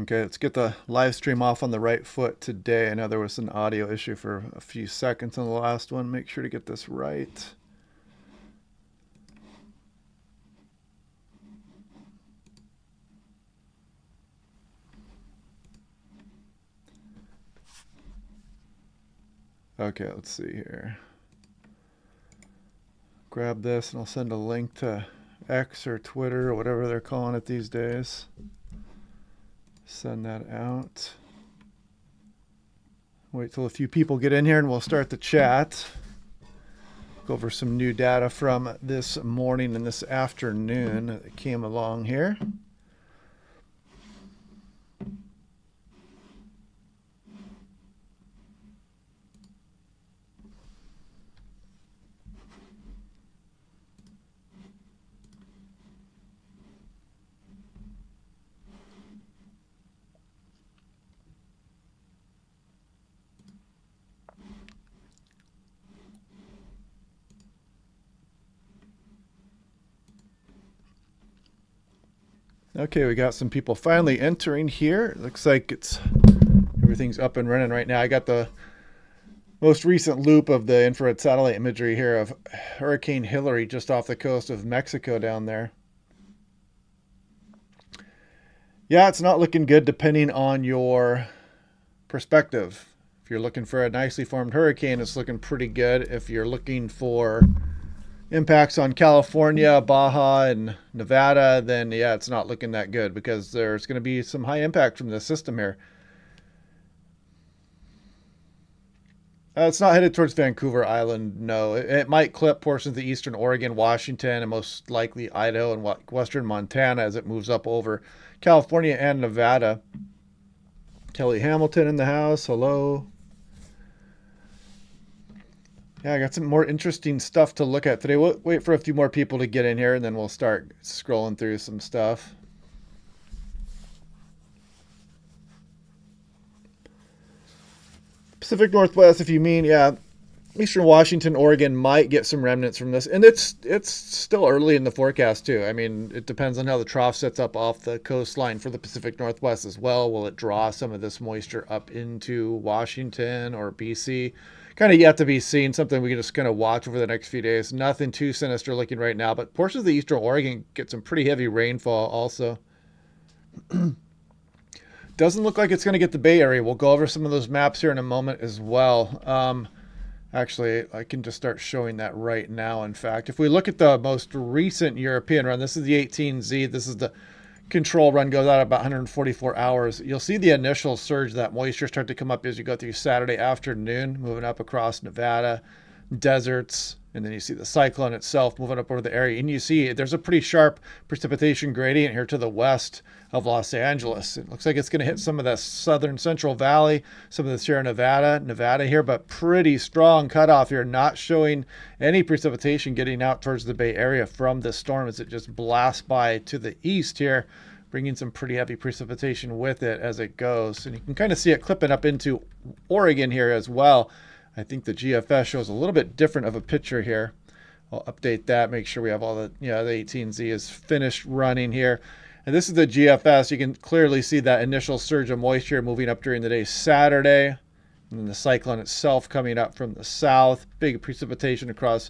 Okay, let's get the live stream off on the right foot today. I know there was an audio issue for a few seconds on the last one. Make sure to get this right. Okay, let's see here. Grab this and I'll send a link to X or Twitter or whatever they're calling it these days. Send that out. Wait till a few people get in here and we'll start the chat. Go over some new data from this morning and this afternoon that came along here. Okay, we got some people finally entering here. It looks like everything's up and running right now. I got the most recent loop of the infrared satellite imagery here of Hurricane Hilary just off the coast of Mexico down there. Yeah, it's not looking good depending on your perspective. If you're looking for a nicely formed hurricane, it's looking pretty good. If you're looking for impacts on California, Baja, and Nevada, then yeah, it's not looking that good because there's going to be some high impact from this system here. It's not headed towards Vancouver Island, no. It might clip portions of eastern Oregon, Washington, and most likely Idaho and western Montana as it moves up over California and Nevada. Kelly Hamilton in the house, hello. Yeah, I got some more interesting stuff to look at today. We'll wait for a few more people to get in here, and then we'll start scrolling through some stuff. Pacific Northwest, if you mean, yeah, eastern Washington, Oregon might get some remnants from this. And it's still early in the forecast, too. I mean, it depends on how the trough sets up off the coastline for the Pacific Northwest as well. Will it draw some of this moisture up into Washington or BC? Kind of yet to be seen, something we can just kind of watch over the next few days. Nothing too sinister looking right now, but portions of the eastern Oregon get some pretty heavy rainfall also. Doesn't look like it's going to get the Bay Area. We'll go over some of those maps here in a moment as well. Actually, I can just start showing that right now, in fact. If we look at the most recent European run, this is the 18Z. This is the control run, goes out about 144 hours. You'll see the initial surge of that moisture start to come up as you go through Saturday afternoon, moving up across Nevada, deserts, and then you see the cyclone itself moving up over the area. And you see there's a pretty sharp precipitation gradient here to the west of Los Angeles. It looks like it's going to hit some of the southern Central Valley, some of the Sierra Nevada here, but pretty strong cutoff here, not showing any precipitation getting out towards the Bay Area from this storm as it just blasts by to the east here, bringing some pretty heavy precipitation with it as it goes. And you can kind of see it clipping up into Oregon here as well. I think the GFS shows a little bit different of a picture here. I'll update that, make sure we have all the, the 18Z is finished running here. And this is the GFS. You can clearly see that initial surge of moisture moving up during the day Saturday. And then the cyclone itself coming up from the south. Big precipitation across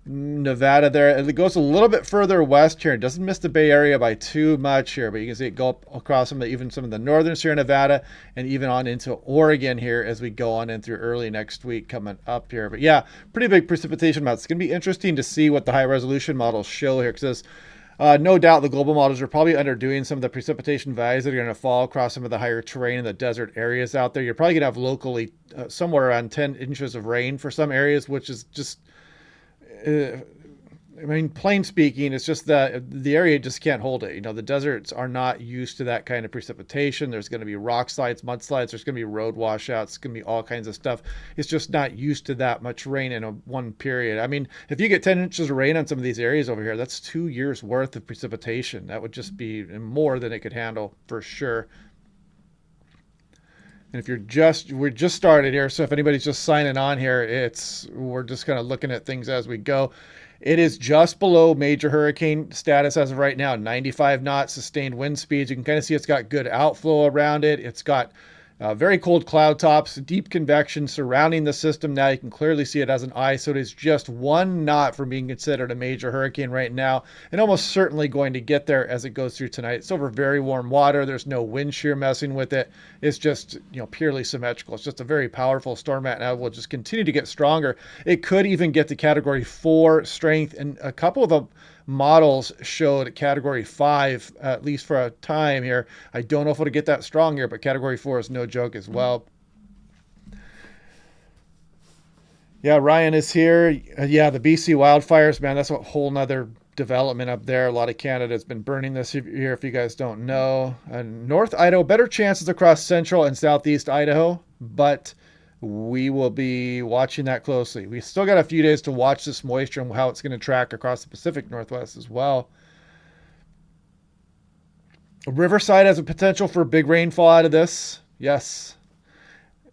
Nevada there. It goes a little bit further west here. It doesn't miss the Bay Area by too much here, but you can see it go up across even some of the northern Sierra Nevada and even on into Oregon here as we go on in through early next week coming up here. But yeah, pretty big precipitation amounts. It's going to be interesting to see what the high resolution models show here, because no doubt the global models are probably underdoing some of the precipitation values that are going to fall across some of the higher terrain in the desert areas out there. You're probably going to have locally somewhere around 10 inches of rain for some areas, which is just I mean, plain speaking, it's just that the area just can't hold it. The deserts are not used to that kind of precipitation. There's going to be rock slides, mudslides. There's going to be road washouts. It's going to be all kinds of stuff. It's just not used to that much rain in one period. I mean, if you get 10 inches of rain on some of these areas over here, that's 2 years worth of precipitation. That would just be more than it could handle for sure. And if we're just started here, so if anybody's just signing on here, we're just kind of looking at things as we go. It is just below major hurricane status as of right now, 95 knots sustained wind speeds. You can kind of see it's got good outflow around it. It's got very cold cloud tops, deep convection surrounding the system. Now you can clearly see it as an eye, so it is just 1 knot from being considered a major hurricane right now, and almost certainly going to get there as it goes through tonight. It's over very warm water. There's no wind shear messing with it. It's just, purely symmetrical. It's just a very powerful storm, and it will just continue to get stronger. It could even get to Category 4 strength, and a couple of the models showed Category 5, at least for a time here. I don't know if it'll get that strong here, but Category 4 is no joke as well. Yeah, Ryan is here. Yeah, the BC wildfires, man, that's a whole nother development up there. A lot of Canada's been burning this year, if you guys don't know. North Idaho, better chances across central and southeast Idaho, but we will be watching that closely. We still got a few days to watch this moisture and how it's going to track across the Pacific Northwest as well. Riverside has a potential for big rainfall out of this. Yes.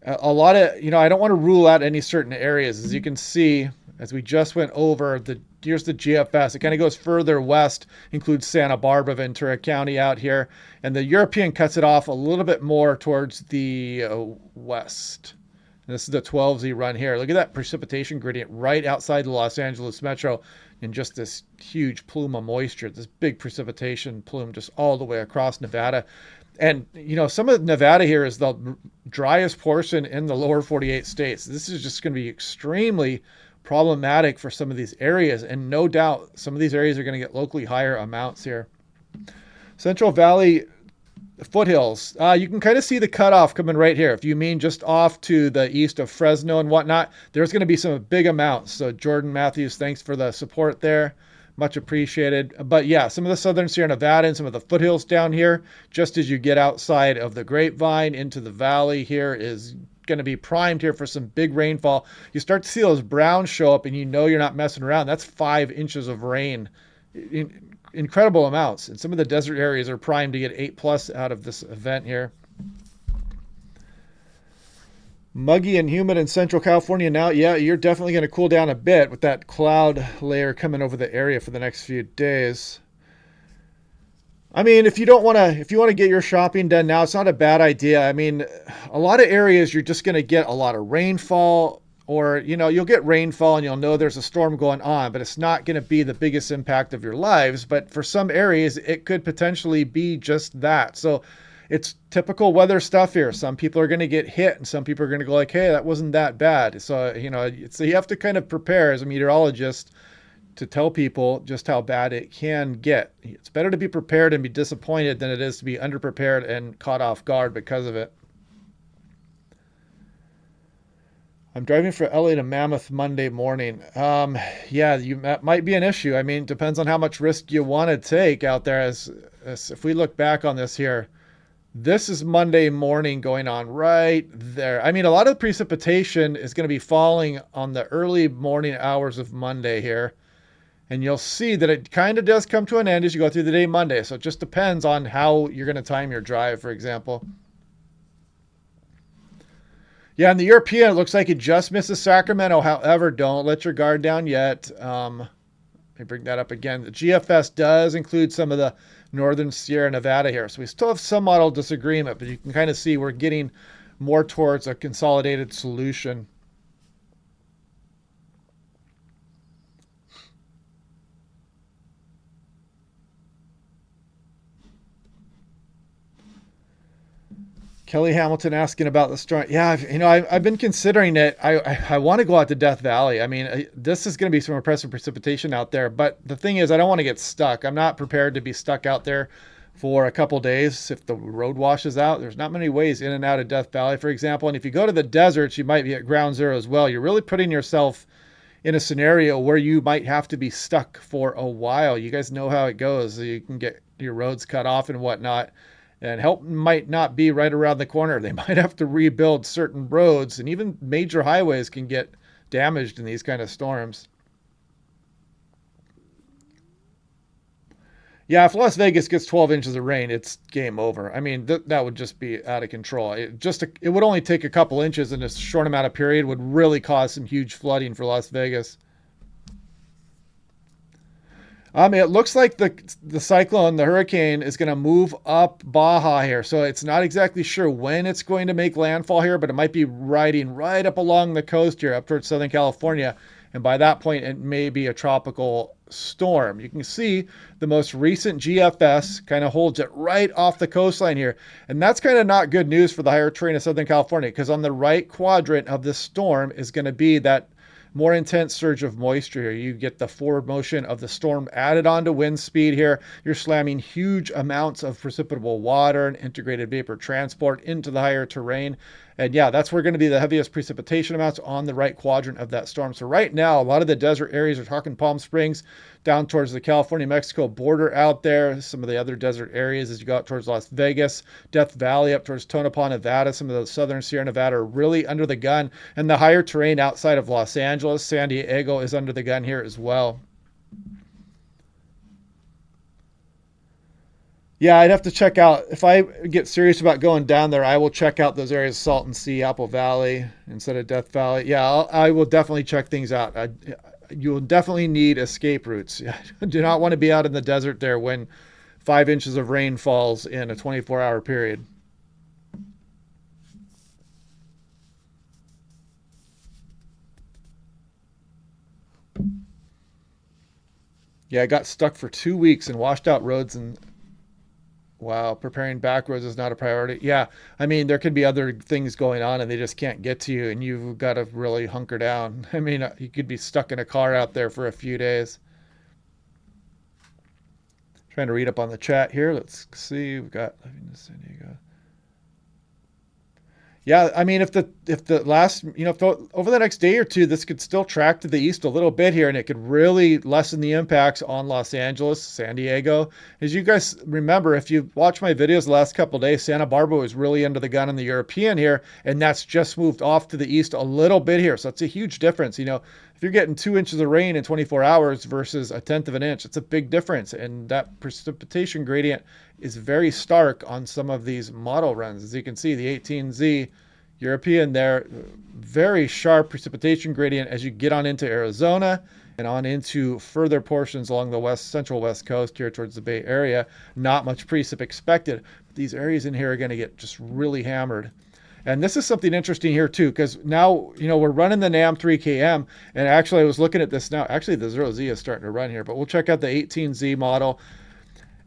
A lot of, I don't want to rule out any certain areas. As you can see, as we just went over, here's the GFS. It kind of goes further west, includes Santa Barbara, Ventura County out here. And the European cuts it off a little bit more towards the west. And this is the 12Z run here. Look at that precipitation gradient right outside the Los Angeles metro, and just this huge plume of moisture, this big precipitation plume just all the way across Nevada. And, some of Nevada here is the driest portion in the lower 48 states. This is just going to be extremely problematic for some of these areas. And no doubt some of these areas are going to get locally higher amounts here. Central Valley foothills. You can kind of see the cutoff coming right here. If you mean just off to the east of Fresno and whatnot, there's going to be some big amounts. So Jordan Matthews, thanks for the support there. Much appreciated. But yeah, some of the southern Sierra Nevada and some of the foothills down here, just as you get outside of the Grapevine into the valley here, is going to be primed here for some big rainfall. You start to see those browns show up and you're not messing around. That's 5 inches of rain. Incredible amounts. And some of the desert areas are primed to get 8+ out of this event here. Muggy and humid in Central California now. Yeah, you're definitely going to cool down a bit with that cloud layer coming over the area for the next few days. I mean, if you want to get your shopping done now, it's not a bad idea. I mean, a lot of areas you're just going to get a lot of rainfall, or, you'll get rainfall and you'll know there's a storm going on, but it's not going to be the biggest impact of your lives. But for some areas, it could potentially be just that. So it's typical weather stuff here. Some people are going to get hit and some people are going to go like, hey, that wasn't that bad. So, so you have to kind of prepare as a meteorologist to tell people just how bad it can get. It's better to be prepared and be disappointed than it is to be underprepared and caught off guard because of it. I'm driving from LA to Mammoth Monday morning. Yeah, that might be an issue. I mean, it depends on how much risk you want to take out there. As if we look back on this here, this is Monday morning going on right there. I mean, a lot of the precipitation is going to be falling on the early morning hours of Monday here. And you'll see that it kind of does come to an end as you go through the day Monday. So it just depends on how you're going to time your drive, for example. Yeah, in the European, it looks like it just misses Sacramento. However, don't let your guard down yet. Let me bring that up again. The GFS does include some of the northern Sierra Nevada here. So we still have some model disagreement, but you can kind of see we're getting more towards a consolidated solution. Kelly Hamilton asking about the storm. Yeah, I've been considering it. I want to go out to Death Valley. I mean, this is going to be some impressive precipitation out there. But the thing is, I don't want to get stuck. I'm not prepared to be stuck out there for a couple days if the road washes out. There's not many ways in and out of Death Valley, for example. And if you go to the deserts, you might be at ground zero as well. You're really putting yourself in a scenario where you might have to be stuck for a while. You guys know how it goes. You can get your roads cut off and whatnot. And help might not be right around the corner. They might have to rebuild certain roads, and even major highways can get damaged in these kind of storms. Yeah, if Las Vegas gets 12 inches of rain, it's game over. I mean, that would just be out of control. It would only take a couple inches in a short amount of period, would really cause some huge flooding for Las Vegas. It looks like the cyclone, the hurricane, is going to move up Baja here. So it's not exactly sure when it's going to make landfall here, but it might be riding right up along the coast here, up towards Southern California. And by that point, it may be a tropical storm. You can see the most recent GFS kind of holds it right off the coastline here. And that's kind of not good news for the higher terrain of Southern California, because on the right quadrant of this storm is going to be that more intense surge of moisture here. You get the forward motion of the storm added on to wind speed here. You're slamming huge amounts of precipitable water and integrated vapor transport into the higher terrain. And yeah, that's where going to be the heaviest precipitation amounts on the right quadrant of that storm. So right now, a lot of the desert areas are talking Palm Springs down towards the California-Mexico border out there. Some of the other desert areas as you go out towards Las Vegas, Death Valley up towards Tonopah, Nevada. Some of the southern Sierra Nevada are really under the gun. And the higher terrain outside of Los Angeles, San Diego is under the gun here as well. Yeah, I'd have to check out, if I get serious about going down there, I will check out those areas, Salton Sea, Apple Valley instead of Death Valley. Yeah, I will definitely check things out. You will definitely need escape routes. Do not want to be out in the desert there when 5 inches of rain falls in a 24-hour period. Yeah, I got stuck for 2 weeks in washed out roads, and wow, preparing back roads is not a priority. Yeah, I mean, there could be other things going on and they just can't get to you, and you've got to really hunker down. I mean, you could be stuck in a car out there for a few days. Trying to read up on the chat here. Let's see. We've got living in San Diego. Yeah, I mean, if the last, if over the next day or two, this could still track to the east a little bit here, and it could really lessen the impacts on Los Angeles, San Diego. As you guys remember, if you watch my videos the last couple of days, Santa Barbara was really under the gun in the European here, and that's just moved off to the east a little bit here. So it's a huge difference. If you're getting 2 inches of rain in 24 hours versus a tenth of an inch, it's a big difference. And that precipitation gradient is very stark on some of these model runs. As you can see, the 18Z European there, very sharp precipitation gradient as you get on into Arizona and on into further portions along the central west coast here towards the Bay Area. Not much precip expected. But these areas in here are going to get just really hammered. And this is something interesting here too, because now, we're running the NAM 3KM, and actually I was looking at this now. Actually, the 0Z is starting to run here, but we'll check out the 18Z model.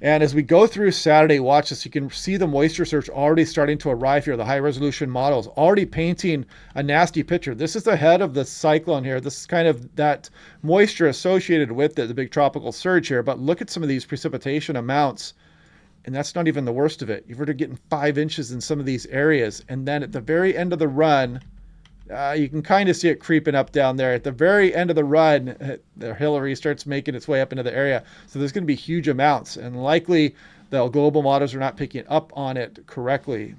And as we go through Saturday, watch this, you can see the moisture surge already starting to arrive here. The high resolution models already painting a nasty picture. This is the head of the cyclone here. This is kind of that moisture associated with it, the big tropical surge here. But look at some of these precipitation amounts. And that's not even the worst of it. You're already getting 5 inches in some of these areas. And then at the very end of the run, you can kind of see it creeping up down there. At the very end of the run, the Hilary starts making its way up into the area. So there's going to be huge amounts. And likely the global models are not picking up on it correctly.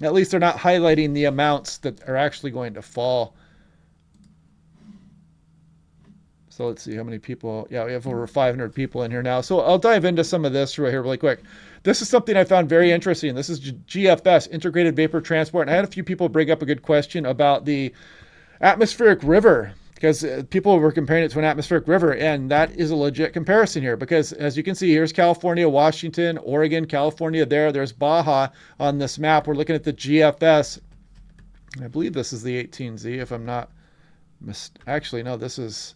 At least they're not highlighting the amounts that are actually going to fall. So let's see how many people. Yeah, we have over 500 people in here now. So I'll dive into some of this right here really quick. This is something I found very interesting. This is GFS, Integrated Vapor Transport. And I had a few people bring up a good question about the atmospheric river, because people were comparing it to an atmospheric river, and that is a legit comparison here, because as you can see, here's California, Washington, Oregon, California there's Baja on this map. We're looking at the GFS. I believe this is the 18Z, if I'm not actually, no, this is...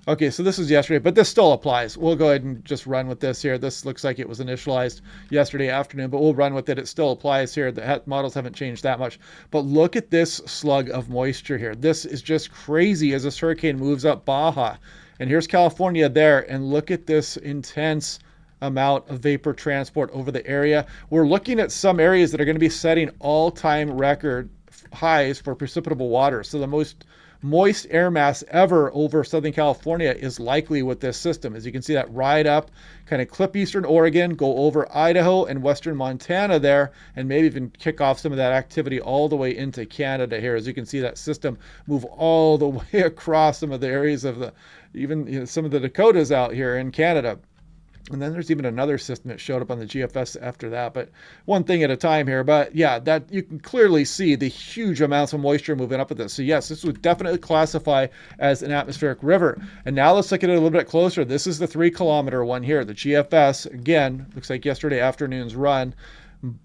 Okay, so this was yesterday, but this still applies. We'll go ahead and just run with this here. This looks like it was initialized yesterday afternoon, but we'll run with it. It still applies here. The models haven't changed that much. But look at this slug of moisture here. This is just crazy as this hurricane moves up Baja. And here's California there, and look at this intense amount of vapor transport over the area. We're looking at some areas that are going to be setting all-time record highs for precipitable water. So the most moist air mass ever over Southern California is likely with this system. As you can see, that ride up, kind of clip eastern Oregon, go over Idaho and western Montana there, and maybe even kick off some of that activity all the way into Canada here. As you can see, that system move all the way across some of the areas of the, even some of the Dakotas out here in Canada. And then there's even another system that showed up on the GFS after that, but one thing at a time here. But yeah, that you can clearly see the huge amounts of moisture moving up with this. So yes, this would definitely classify as an atmospheric river. And now let's look at it a little bit closer. This is the 3-kilometer one here. The GFS, again, looks like yesterday afternoon's run,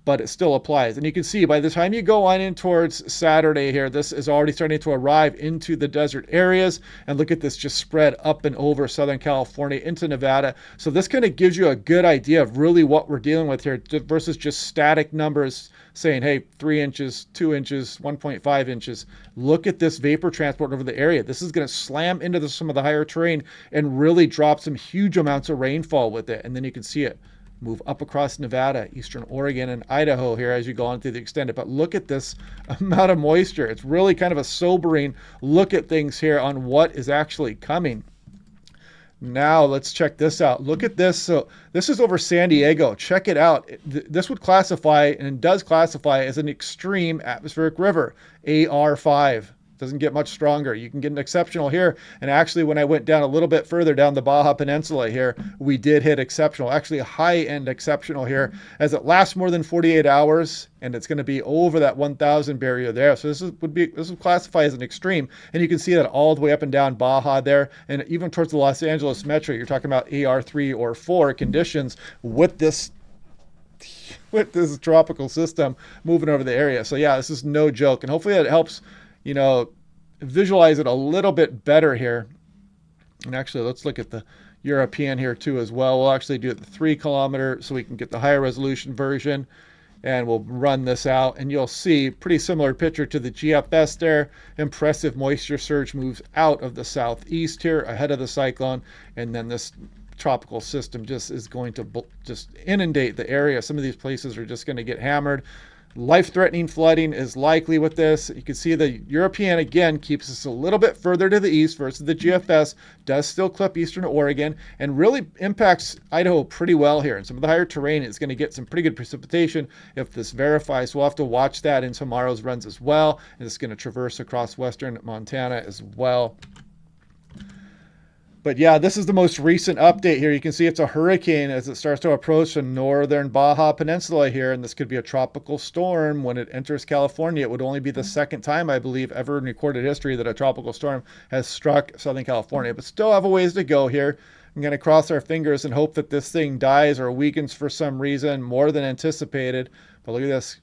but it still applies. And you can see by the time you go on in towards Saturday here, this is already starting to arrive into the desert areas. And look at this just spread up and over Southern California into Nevada. So this kind of gives you a good idea of really what we're dealing with here versus just static numbers saying, hey, 3 inches, 2 inches, 1.5 inches. Look at this vapor transport over the area. This is going to slam into some of the higher terrain and really drop some huge amounts of rainfall with it. And then you can see it move up across Nevada, eastern Oregon, and Idaho here as you go on through the extended. But look at this amount of moisture. It's really kind of a sobering look at things here on what is actually coming. Now let's check this out. Look at this. So this is over San Diego. Check it out. This would classify and does classify as an extreme atmospheric river, AR5. Doesn't get much stronger. You can get an exceptional here. And actually, when I went down a little bit further down the Baja Peninsula here, we did hit exceptional, actually a high-end exceptional here, as it lasts more than 48 hours, and it's going to be over that 1,000 barrier there. So this would classify as an extreme. And you can see that all the way up and down Baja there, and even towards the Los Angeles metro, you're talking about AR3 or 4 conditions with this tropical system moving over the area. So yeah, this is no joke. And hopefully that helps visualize it a little bit better here. And actually, let's look at the European here too as well. We'll actually do it the 3-kilometer so we can get the higher resolution version. And we'll run this out and you'll see pretty similar picture to the GFS there. Impressive moisture surge moves out of the southeast here ahead of the cyclone. And then this tropical system just is going to just inundate the area. Some of these places are just going to get hammered. Life-threatening flooding is likely with this. You can see the European, again, keeps us a little bit further to the east versus the GFS, does still clip eastern Oregon, and really impacts Idaho pretty well here. And some of the higher terrain is going to get some pretty good precipitation if this verifies. So we'll have to watch that in tomorrow's runs as well. And it's going to traverse across western Montana as well. But yeah, this is the most recent update here. You can see it's a hurricane as it starts to approach the northern Baja Peninsula here. And this could be a tropical storm when it enters California. It would only be the second time, I believe, ever in recorded history that a tropical storm has struck Southern California. But still have a ways to go here. I'm going to cross our fingers and hope that this thing dies or weakens for some reason more than anticipated. But look at this.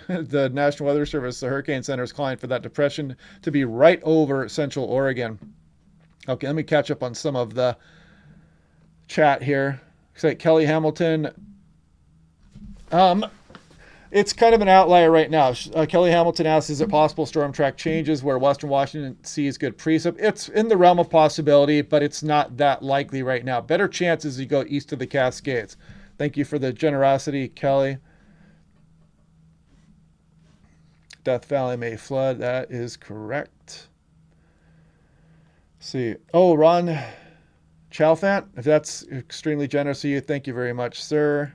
The National Weather Service, the Hurricane Center, is calling for that depression to be right over Central Oregon. Okay, let me catch up on some of the chat here. Looks like Kelly Hamilton. It's kind of an outlier right now. Kelly Hamilton asks, is it possible storm track changes where Western Washington sees good precip? It's in the realm of possibility, but it's not that likely right now. Better chances you go east of the Cascades. Thank you for the generosity, Kelly. Death Valley may flood. That is correct. See, oh, Ron Chalfant, if that's extremely generous of you, thank you very much, sir.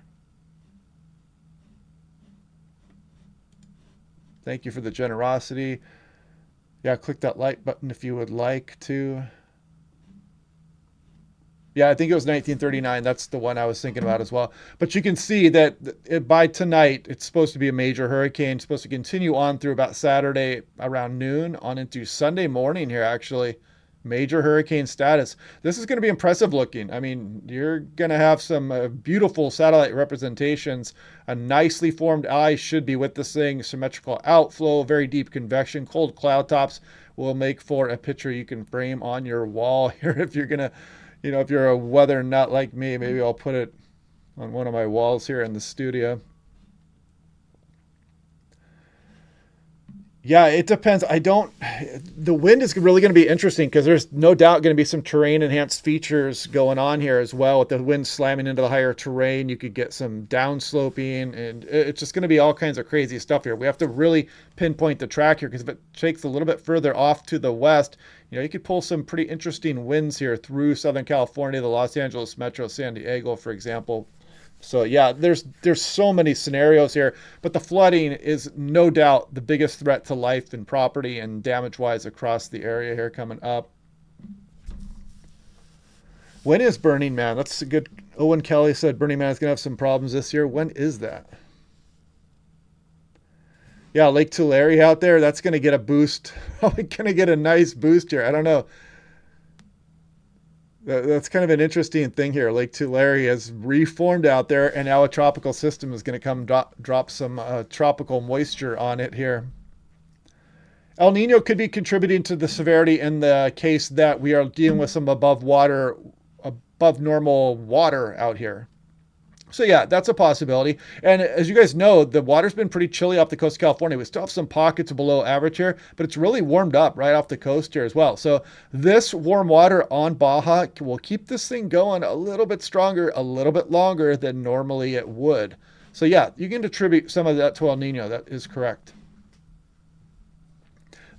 Thank you for the generosity. Yeah, click that like button if you would like to. Yeah, I think it was 1939. That's the one I was thinking about as well. But you can see that by tonight, it's supposed to be a major hurricane. It's supposed to continue on through about Saturday around noon on into Sunday morning here, actually. Major hurricane status. This is going to be impressive looking. I mean, you're going to have some beautiful satellite representations. A nicely formed eye should be with this thing. Symmetrical outflow, very deep convection, cold cloud tops will make for a picture you can frame on your wall here if you're going to, if you're a weather nut like me. Maybe I'll put it on one of my walls here in the studio. Yeah, it depends. The wind is really going to be interesting because there's no doubt going to be some terrain enhanced features going on here as well. With the wind slamming into the higher terrain, you could get some downsloping, and it's just going to be all kinds of crazy stuff here. We have to really pinpoint the track here because if it takes a little bit further off to the west, you could pull some pretty interesting winds here through Southern California, the Los Angeles metro, San Diego, for example. So yeah, there's so many scenarios here, but the flooding is no doubt the biggest threat to life and property and damage-wise across the area here coming up. When is Burning Man? That's a good Owen Kelly said Burning Man is going to have some problems this year. When is that? Yeah, Lake Tulare out there, that's going to get a boost. Probably going to get a nice boost here. I don't know. That's kind of an interesting thing here. Lake Tulare has reformed out there, and now a tropical system is going to come drop some tropical moisture on it here. El Nino could be contributing to the severity in the case that we are dealing with some above normal water out here. So yeah, that's a possibility. And as you guys know, the water's been pretty chilly off the coast of California. We still have some pockets below average here, but it's really warmed up right off the coast here as well. So this warm water on Baja will keep this thing going a little bit stronger, a little bit longer than normally it would. So yeah, you can attribute some of that to El Nino. That is correct.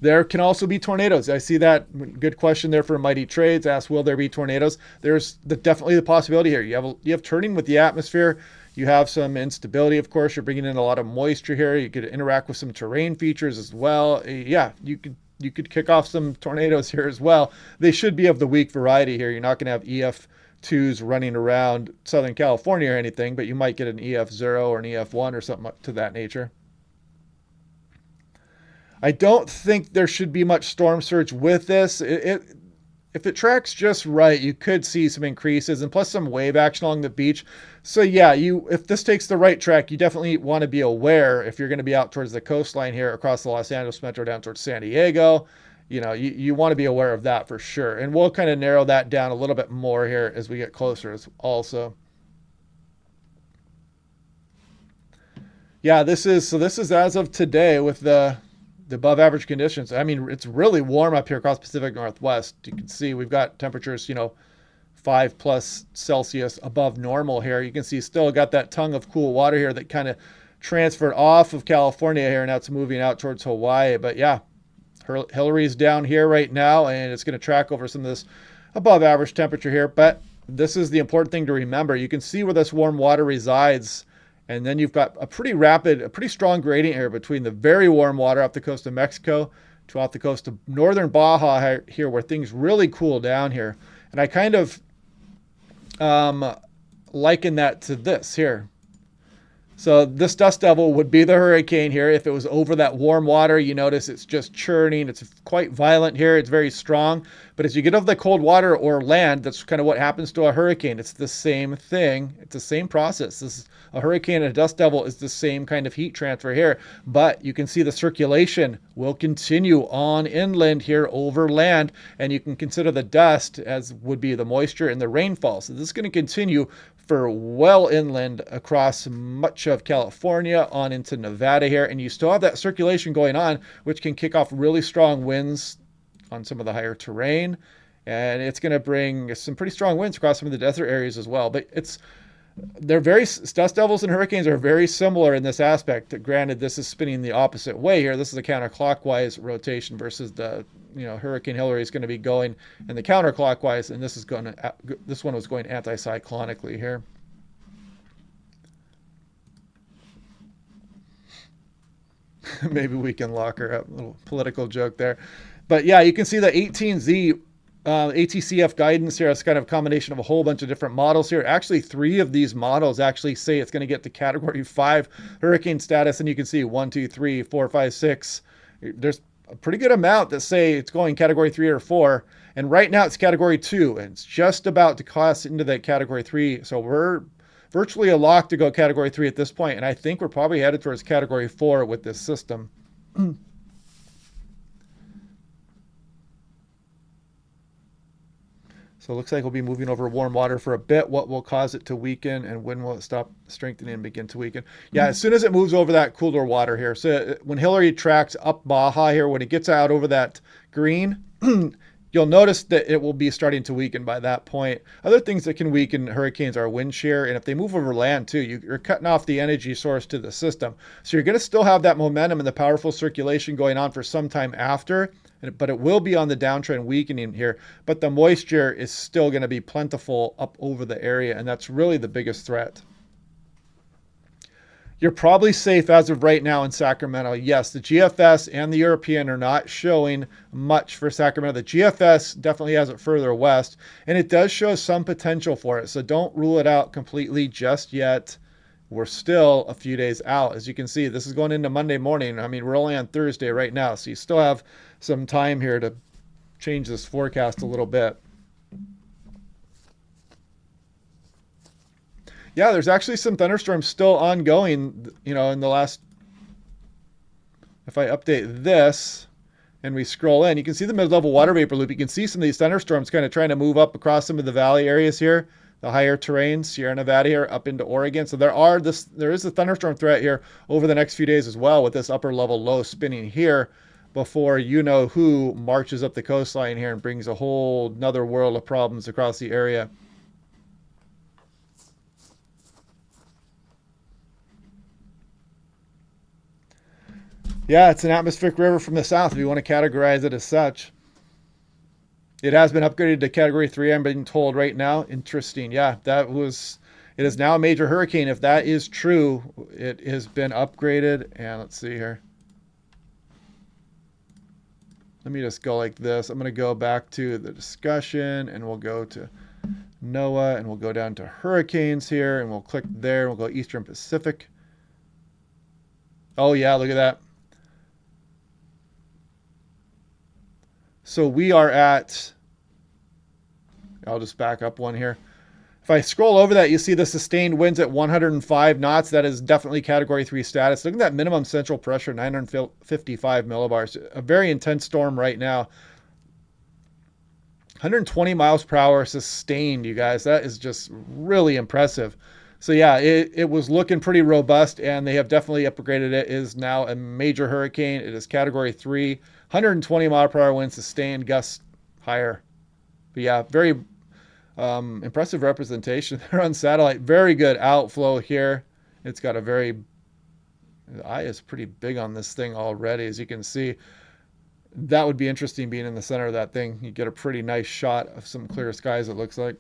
There can also be tornadoes. I see that. Good question there for Mighty Trades. Ask, will there be tornadoes? There's definitely the possibility here. You have turning with the atmosphere. You have some instability, of course. You're bringing in a lot of moisture here. You could interact with some terrain features as well. Yeah, you could kick off some tornadoes here as well. They should be of the weak variety here. You're not going to have EF2s running around Southern California or anything, but you might get an EF0 or an EF1 or something to that nature. I don't think there should be much storm surge with this. If it tracks just right, you could see some increases and plus some wave action along the beach. So yeah, if this takes the right track, you definitely want to be aware if you're going to be out towards the coastline here across the Los Angeles Metro down towards San Diego. You want to be aware of that for sure. And we'll kind of narrow that down a little bit more here as we get closer also. Yeah, this is as of today with the above average conditions. I mean, it's really warm up here across Pacific Northwest. You can see we've got temperatures, 5+ Celsius above normal here. You can see still got that tongue of cool water here that kind of transferred off of California here. Now it's moving out towards Hawaii. But yeah, Hilary's down here right now, and it's going to track over some of this above average temperature here. But this is the important thing to remember. You can see where this warm water resides. And then you've got a pretty strong gradient here between the very warm water off the coast of Mexico to off the coast of northern Baja here, where things really cool down here. And I kind of liken that to this here. So this dust devil would be the hurricane here. If it was over that warm water, you notice it's just churning. It's quite violent here. It's very strong. But as you get over the cold water or land, that's kind of what happens to a hurricane. It's the same thing. It's the same process. A hurricane and a dust devil is the same kind of heat transfer here. But you can see the circulation will continue on inland here over land. And you can consider the dust as would be the moisture and the rainfall. So this is going to continue for well inland across much of California on into Nevada here. And you still have that circulation going on, which can kick off really strong winds on some of the higher terrain. And it's going to bring some pretty strong winds across some of the desert areas as well. But dust devils and hurricanes are very similar in this aspect. Granted, this is spinning the opposite way here. This is a counterclockwise rotation versus the Hurricane Hilary is going to be going in the counterclockwise, and this one was going anticyclonically here. Maybe we can lock her up. A little political joke there. But yeah, you can see the 18Z ATCF guidance here. It's kind of a combination of a whole bunch of different models here. Actually, 3 of these models actually say it's going to get to Category 5 hurricane status, and you can see 1, 2, 3, 4, 5, 6. There's a pretty good amount that say it's going Category 3 or 4, and right now it's Category 2, and it's just about to cross into that Category 3. So we're virtually a lock to go Category 3 at this point, and I think we're probably headed towards Category 4 with this system. So it looks like we'll be moving over warm water for a bit. What will cause it to weaken, and when will it stop strengthening and begin to weaken? Yeah, as soon as it moves over that cooler water here. So when Hilary tracks up Baja here, when it gets out over that green, you'll notice that it will be starting to weaken by that point. Other things that can weaken hurricanes are wind shear, and if they move over land too, you're cutting off the energy source to the system. So you're going to still have that momentum and the powerful circulation going on for some time after, but it will be on the downtrend weakening here. But the moisture is still going to be plentiful up over the area, and that's really the biggest threat. You're probably safe as of right now in Sacramento. Yes, the GFS and the European are not showing much for Sacramento. The GFS definitely has it further west, and it does show some potential for it. So don't rule it out completely just yet. We're still a few days out. As you can see, this is going into Monday morning. I mean, we're only on Thursday right now, so you still have some time here to change this forecast a little bit. Yeah, there's actually some thunderstorms still ongoing, you know, in the last, if I update this and we scroll in, you can see the mid-level water vapor loop. You can see some of these thunderstorms kind of trying to move up across some of the valley areas here, the higher terrains, Sierra Nevada here, up into Oregon. So there is a thunderstorm threat here over the next few days as well, with this upper level low spinning here before you know who marches up the coastline here and brings a whole another world of problems across the area. Yeah, it's an atmospheric river from the south if you want to categorize it as such. It has been upgraded to Category 3, I'm being told right now. Interesting. Yeah, it is now a major hurricane. If that is true, it has been upgraded. And let's see here. Let me just go like this. I'm going to go back to the discussion, and we'll go to NOAA, and we'll go down to hurricanes here, and we'll click there. We'll go Eastern Pacific. Oh, yeah, look at that. So we are at, I'll just back up one here. If I scroll over that, you see the sustained winds at 105 knots. That is definitely Category 3 status. Look at that minimum central pressure, 955 millibars. A very intense storm right now. 120 miles per hour sustained, you guys. That is just really impressive. So yeah, it was looking pretty robust, and they have definitely upgraded it. It is now a major hurricane. It is Category 3, 120 mile per hour wind, sustained, gusts higher. But yeah, very impressive representation there on satellite. Very good outflow here. It's got a the eye is pretty big on this thing already, as you can see. That would be interesting being in the center of that thing. You get a pretty nice shot of some clear skies, it looks like.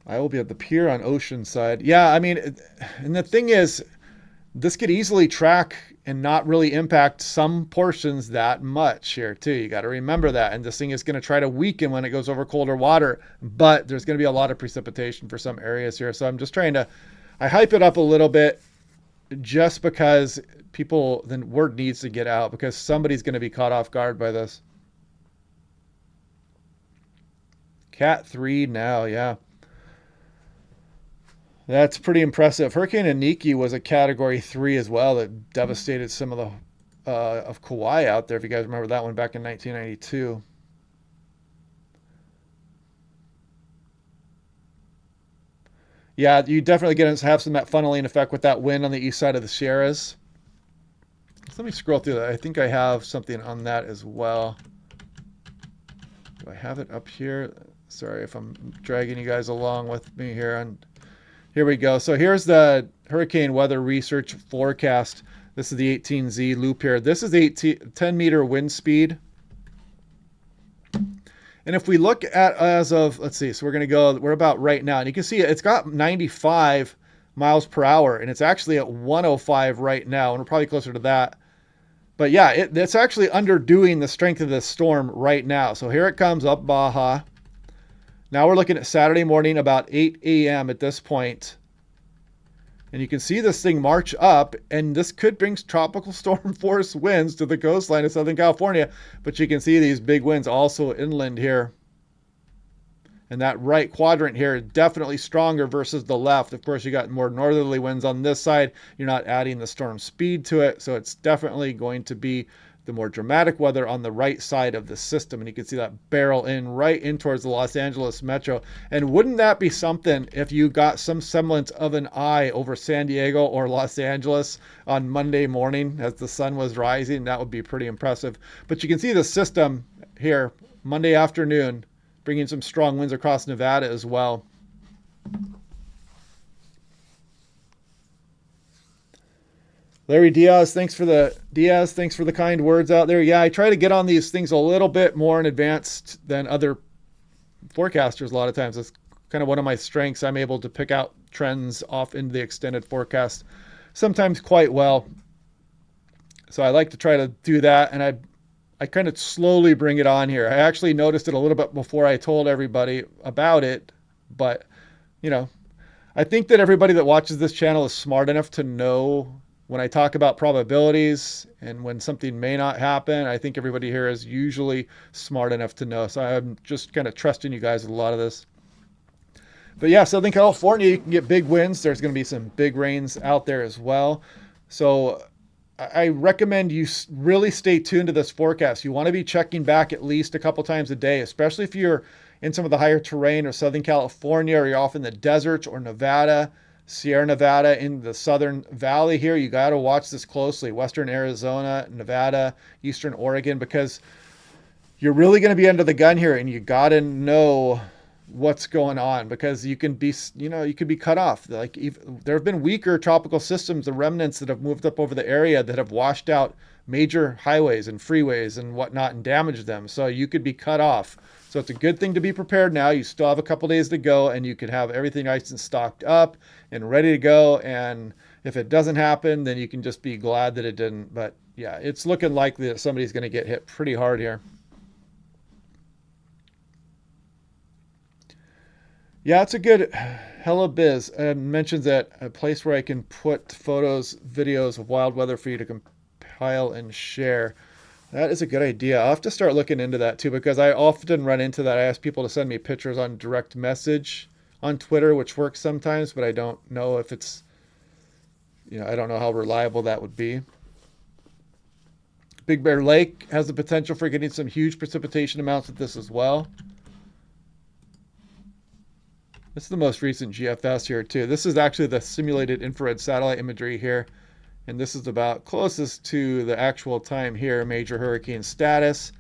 I will be at the pier on Oceanside. Yeah, I mean, and the thing is, this could easily track and not really impact some portions that much here too. You got to remember that. And this thing is going to try to weaken when it goes over colder water, but there's going to be a lot of precipitation for some areas here. So I'm just trying to, I hype it up a little bit just because the word needs to get out, because somebody's going to be caught off guard by this. Cat 3 now, yeah. That's pretty impressive. Hurricane Iniki was a Category 3 as well that devastated some of the of Kauai out there, if you guys remember that one back in 1992. Yeah, you definitely have some of that funneling effect with that wind on the east side of the Sierras. So let me scroll through that. I think I have something on that as well. Do I have it up here? Sorry if I'm dragging you guys along with me here. Here we go. So here's the Hurricane Weather Research forecast. This is the 18Z loop here. This is 10 meter wind speed. And if we look at as of, let's see, so we're about right now. And you can see it's got 95 miles per hour, and it's actually at 105 right now. And we're probably closer to that. But yeah, it's actually underdoing the strength of this storm right now. So here it comes up Baja. Now we're looking at Saturday morning about 8 a.m. at this point. And you can see this thing march up, and this could bring tropical storm force winds to the coastline of Southern California. But you can see these big winds also inland here. And that right quadrant here is definitely stronger versus the left. Of course, you got more northerly winds on this side. You're not adding the storm speed to it. So it's definitely going to be the more dramatic weather on the right side of the system. And you can see that barrel right in towards the Los Angeles metro. And wouldn't that be something if you got some semblance of an eye over San Diego or Los Angeles on Monday morning as the sun was rising? That would be pretty impressive. But you can see the system here Monday afternoon bringing some strong winds across Nevada as well. Larry Diaz, thanks for the kind words out there. Yeah, I try to get on these things a little bit more in advance than other forecasters a lot of times. That's kind of one of my strengths. I'm able to pick out trends off into the extended forecast sometimes quite well. So I like to try to do that, and I kind of slowly bring it on here. I actually noticed it a little bit before I told everybody about it, but you know, I think that everybody that watches this channel is smart enough to know when I talk about probabilities and when something may not happen. I think everybody here is usually smart enough to know. So I'm just kind of trusting you guys with a lot of this. But yeah, Southern California, you can get big winds. There's going to be some big rains out there as well. So I recommend you really stay tuned to this forecast. You want to be checking back at least a couple times a day, especially if you're in some of the higher terrain or Southern California, or you're off in the deserts or Nevada, Sierra Nevada, in the Southern Valley here. You got to watch this closely. Western Arizona, Nevada, Eastern Oregon, because you're really going to be under the gun here, and you got to know what's going on, because you can be, you could be cut off. Like, there have been weaker tropical systems, the remnants that have moved up over the area that have washed out major highways and freeways and whatnot and damaged them. So you could be cut off. So it's a good thing to be prepared now. You still have a couple days to go, and you could have everything nice and stocked up and ready to go. And if it doesn't happen, then you can just be glad that it didn't. But yeah, it's looking likely that somebody's going to get hit pretty hard here. Yeah, it's a good hella biz. Mentions that a place where I can put photos, videos of wild weather for you to compile and share. That is a good idea. I'll have to start looking into that too, because I often run into that. I ask people to send me pictures on direct message on Twitter, which works sometimes, but I don't know if it's, I don't know how reliable that would be. Big Bear Lake has the potential for getting some huge precipitation amounts with this as well. This is the most recent GFS here too. This is actually the simulated infrared satellite imagery here. And this is about closest to the actual time here, major hurricane status.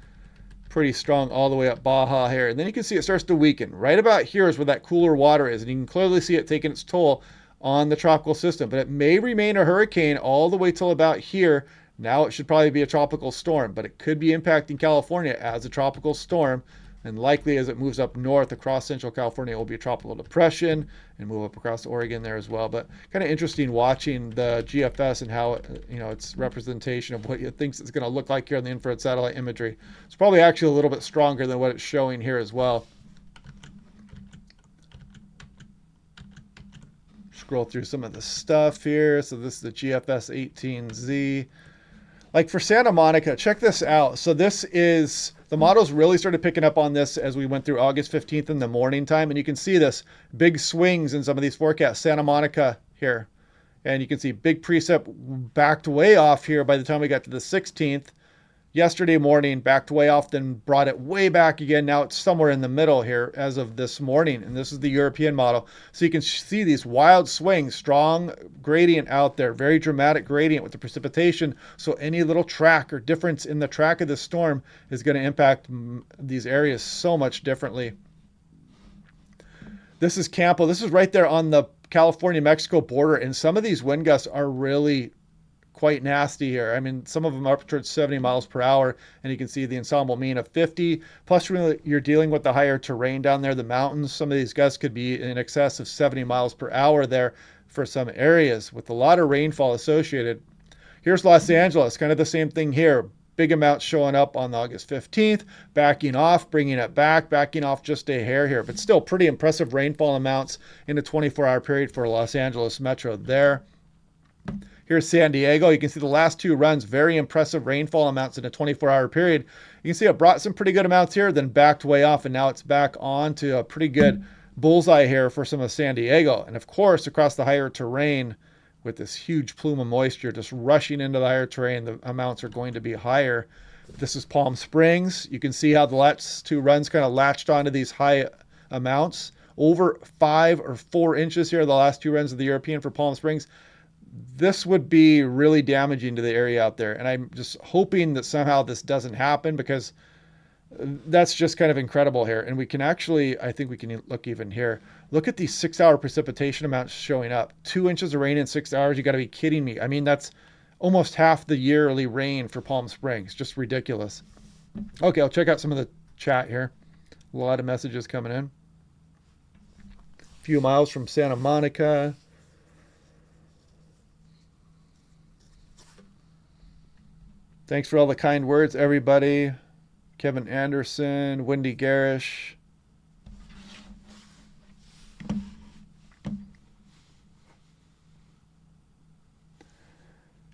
Pretty strong all the way up Baja here. And then you can see it starts to weaken. Right about here is where that cooler water is. And you can clearly see it taking its toll on the tropical system. But it may remain a hurricane all the way till about here. Now it should probably be a tropical storm. But it could be impacting California as a tropical storm. And likely as it moves up north across central California, it will be a tropical depression and move up across Oregon there as well. But kind of interesting watching the GFS and how, its representation of what it thinks it's going to look like here on the infrared satellite imagery. It's probably actually a little bit stronger than what it's showing here as well. Scroll through some of the stuff here. So this is the GFS 18Z. Like for Santa Monica, check this out. So this is, the models really started picking up on this as we went through August 15th in the morning time. And you can see this big swings in some of these forecasts. Santa Monica here. And you can see big precip backed way off here by the time we got to the 16th. Yesterday morning, backed way off, then brought it way back again. Now it's somewhere in the middle here as of this morning. And this is the European model. So you can see these wild swings, strong gradient out there, very dramatic gradient with the precipitation. So any little track or difference in the track of the storm is going to impact these areas so much differently. This is Campo. This is right there on the California-Mexico border. And some of these wind gusts are really quite nasty here. I mean, some of them are up towards 70 miles per hour, and you can see the ensemble mean of 50. Plus, you're dealing with the higher terrain down there, the mountains. Some of these gusts could be in excess of 70 miles per hour there for some areas with a lot of rainfall associated. Here's Los Angeles, kind of the same thing here. Big amounts showing up on August 15th, backing off, bringing it back, backing off just a hair here, but still pretty impressive rainfall amounts in a 24-hour period for Los Angeles Metro there. Here's San Diego. You can see the last two runs, very impressive rainfall amounts in a 24-hour period. You can see it brought some pretty good amounts here, then backed way off, and now it's back on to a pretty good bullseye here for some of San Diego. And of course, across the higher terrain with this huge plume of moisture just rushing into the higher terrain, the amounts are going to be higher. This is Palm Springs. You can see how the last two runs kind of latched onto these high amounts. Over 5 or 4 inches here, the last two runs of the European for Palm Springs. This would be really damaging to the area out there. And I'm just hoping that somehow this doesn't happen, because that's just kind of incredible here. And we can actually, I think we can look even here. Look at these 6-hour precipitation amounts showing up. 2 inches of rain in 6 hours. You got to be kidding me. I mean, that's almost half the yearly rain for Palm Springs. Just ridiculous. Okay, I'll check out some of the chat here. A lot of messages coming in. few miles from Santa Monica. Thanks for all the kind words, everybody. Kevin Anderson, Wendy Garish.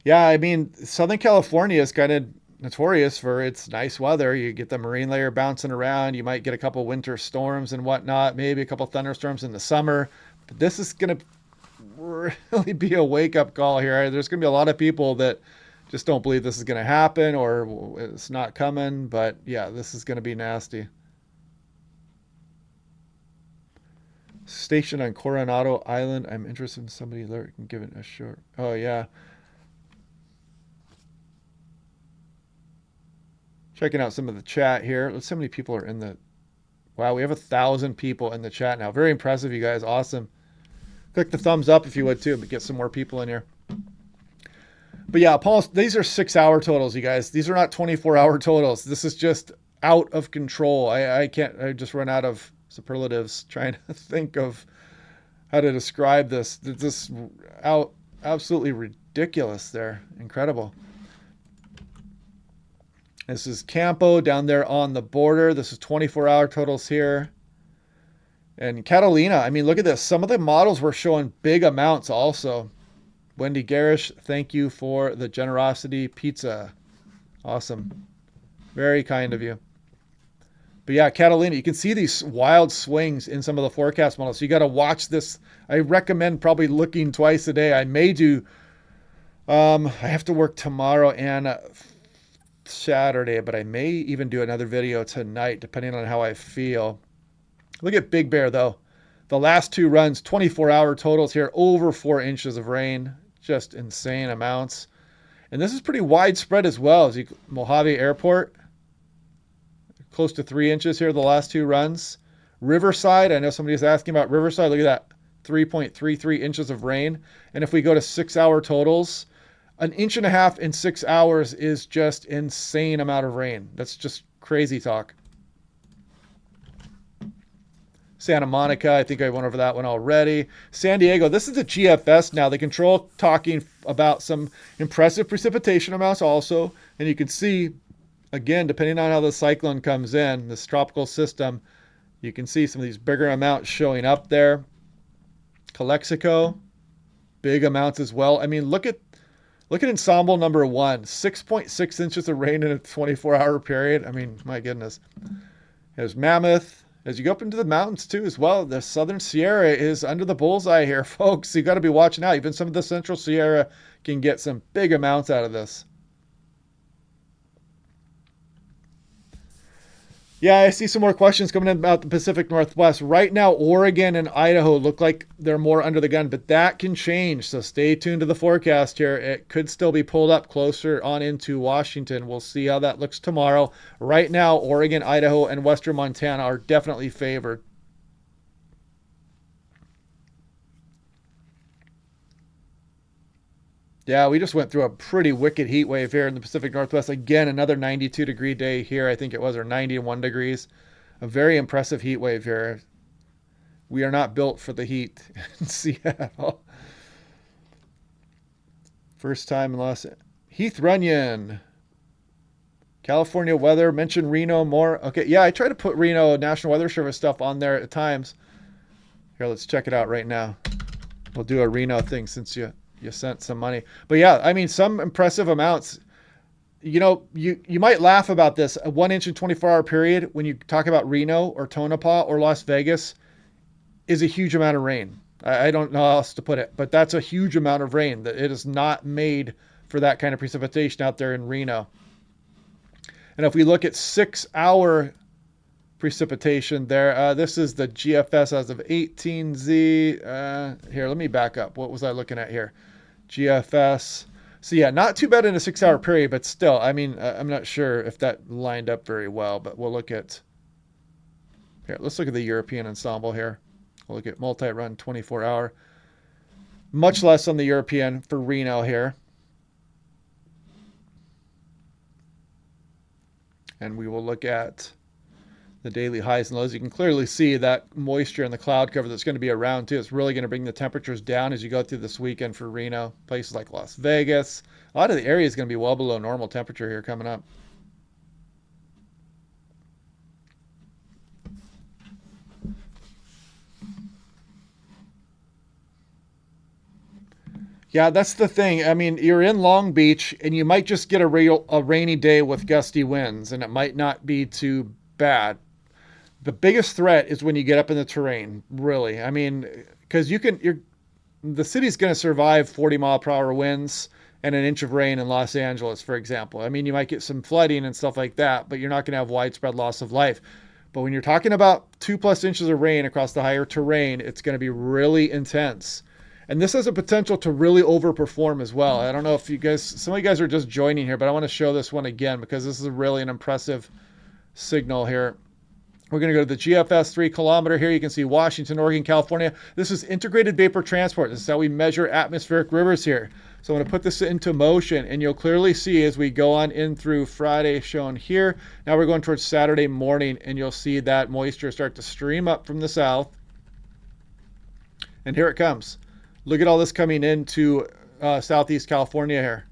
Yeah, I mean, Southern California is kind of notorious for its nice weather. You get the marine layer bouncing around. You might get a couple winter storms and whatnot, maybe a couple thunderstorms in the summer. But this is going to really be a wake-up call here. There's going to be a lot of people that just don't believe this is going to happen or it's not coming. But yeah, this is going to be nasty. Stationed on Coronado Island. I'm interested in somebody that can give it a short. Oh, yeah. Checking out some of the chat here. Let's see how many people are in the... Wow, we have 1,000 people in the chat now. Very impressive, you guys. Awesome. Click the thumbs up if you would, too, but get some more people in here. But yeah, Paul, these are 6-hour totals, you guys. These are not 24-hour totals. This is just out of control. I just run out of superlatives trying to think of how to describe this. This absolutely ridiculous there. Incredible. This is Campo down there on the border. This is 24-hour totals here. And Catalina, I mean, look at this. Some of the models were showing big amounts also. Wendy Garish, thank you for the generosity pizza. Awesome. Very kind of you. But yeah, Catalina, you can see these wild swings in some of the forecast models. So you got to watch this. I recommend probably looking twice a day. I may do, I have to work tomorrow and Saturday, but I may even do another video tonight, depending on how I feel. Look at Big Bear, though. The last 2 runs, 24-hour totals here, over 4 inches of rain. Just insane amounts. And this is pretty widespread as well. As Mojave Airport, close to 3 inches here the last 2 runs. Riverside, I know somebody was asking about Riverside. Look at that, 3.33 inches of rain. And if we go to 6-hour totals, 1.5 inches in 6 hours is just insane amount of rain. That's just crazy talk. Santa Monica, I think I went over that one already. San Diego, this is the GFS now. The control talking about some impressive precipitation amounts also. And you can see, again, depending on how the cyclone comes in, this tropical system, you can see some of these bigger amounts showing up there. Calexico, big amounts as well. I mean, look at ensemble number 1, 6.6 inches of rain in a 24-hour period. I mean, my goodness. There's Mammoth. As you go up into the mountains, too, as well, the Southern Sierra is under the bullseye here, folks. You got to be watching out. Even some of the Central Sierra can get some big amounts out of this. Yeah, I see some more questions coming in about the Pacific Northwest. Right now, Oregon and Idaho look like they're more under the gun, but that can change. So stay tuned to the forecast here. It could still be pulled up closer on into Washington. We'll see how that looks tomorrow. Right now, Oregon, Idaho, and western Montana are definitely favored. Yeah, we just went through a pretty wicked heat wave here in the Pacific Northwest. Again, another 92-degree day here, I think it was, or 91 degrees. A very impressive heat wave here. We are not built for the heat in Seattle. First time in Los Angeles. Heath Runyon. California weather. Mention Reno more. Okay, yeah, I try to put Reno National Weather Service stuff on there at times. Here, let's check it out right now. We'll do a Reno thing since you sent some money. But yeah, I mean, some impressive amounts. You know, you might laugh about this. A 1 inch in 24-hour period when you talk about Reno or Tonopah or Las Vegas is a huge amount of rain. I don't know how else to put it, but that's a huge amount of rain. That it is not made for that kind of precipitation out there in Reno. And if we look at 6-hour precipitation there, this is the GFS as of 18Z. Here, let me back up. What was I looking at here? GFS. So yeah, not too bad in a 6-hour period, but still, I mean, I'm not sure if that lined up very well, but we'll look at, here, let's look at the European ensemble here. We'll look at multi-run 24-hour. Much less on the European for Reno here. And we will look at the daily highs and lows. You can clearly see that moisture in the cloud cover that's going to be around too. It's really going to bring the temperatures down as you go through this weekend for Reno. Places like Las Vegas. A lot of the area is going to be well below normal temperature here coming up. Yeah, that's the thing. I mean, you're in Long Beach, and you might just get a rainy day with gusty winds, and it might not be too bad. The biggest threat is when you get up in the terrain, really. I mean, because the city's going to survive 40-mile-per-hour winds and an inch of rain in Los Angeles, for example. I mean, you might get some flooding and stuff like that, but you're not going to have widespread loss of life. But when you're talking about 2+ inches of rain across the higher terrain, it's going to be really intense. And this has a potential to really overperform as well. I don't know if some of you guys are just joining here, but I want to show this one again because this is really an impressive signal here. We're going to go to the GFS 3 kilometer here. You can see Washington, Oregon, California. This is integrated vapor transport. This is how we measure atmospheric rivers here. So I'm going to put this into motion, and you'll clearly see as we go on in through Friday shown here. Now we're going towards Saturday morning, and you'll see that moisture start to stream up from the south. And here it comes. Look at all this coming into Southeast California here.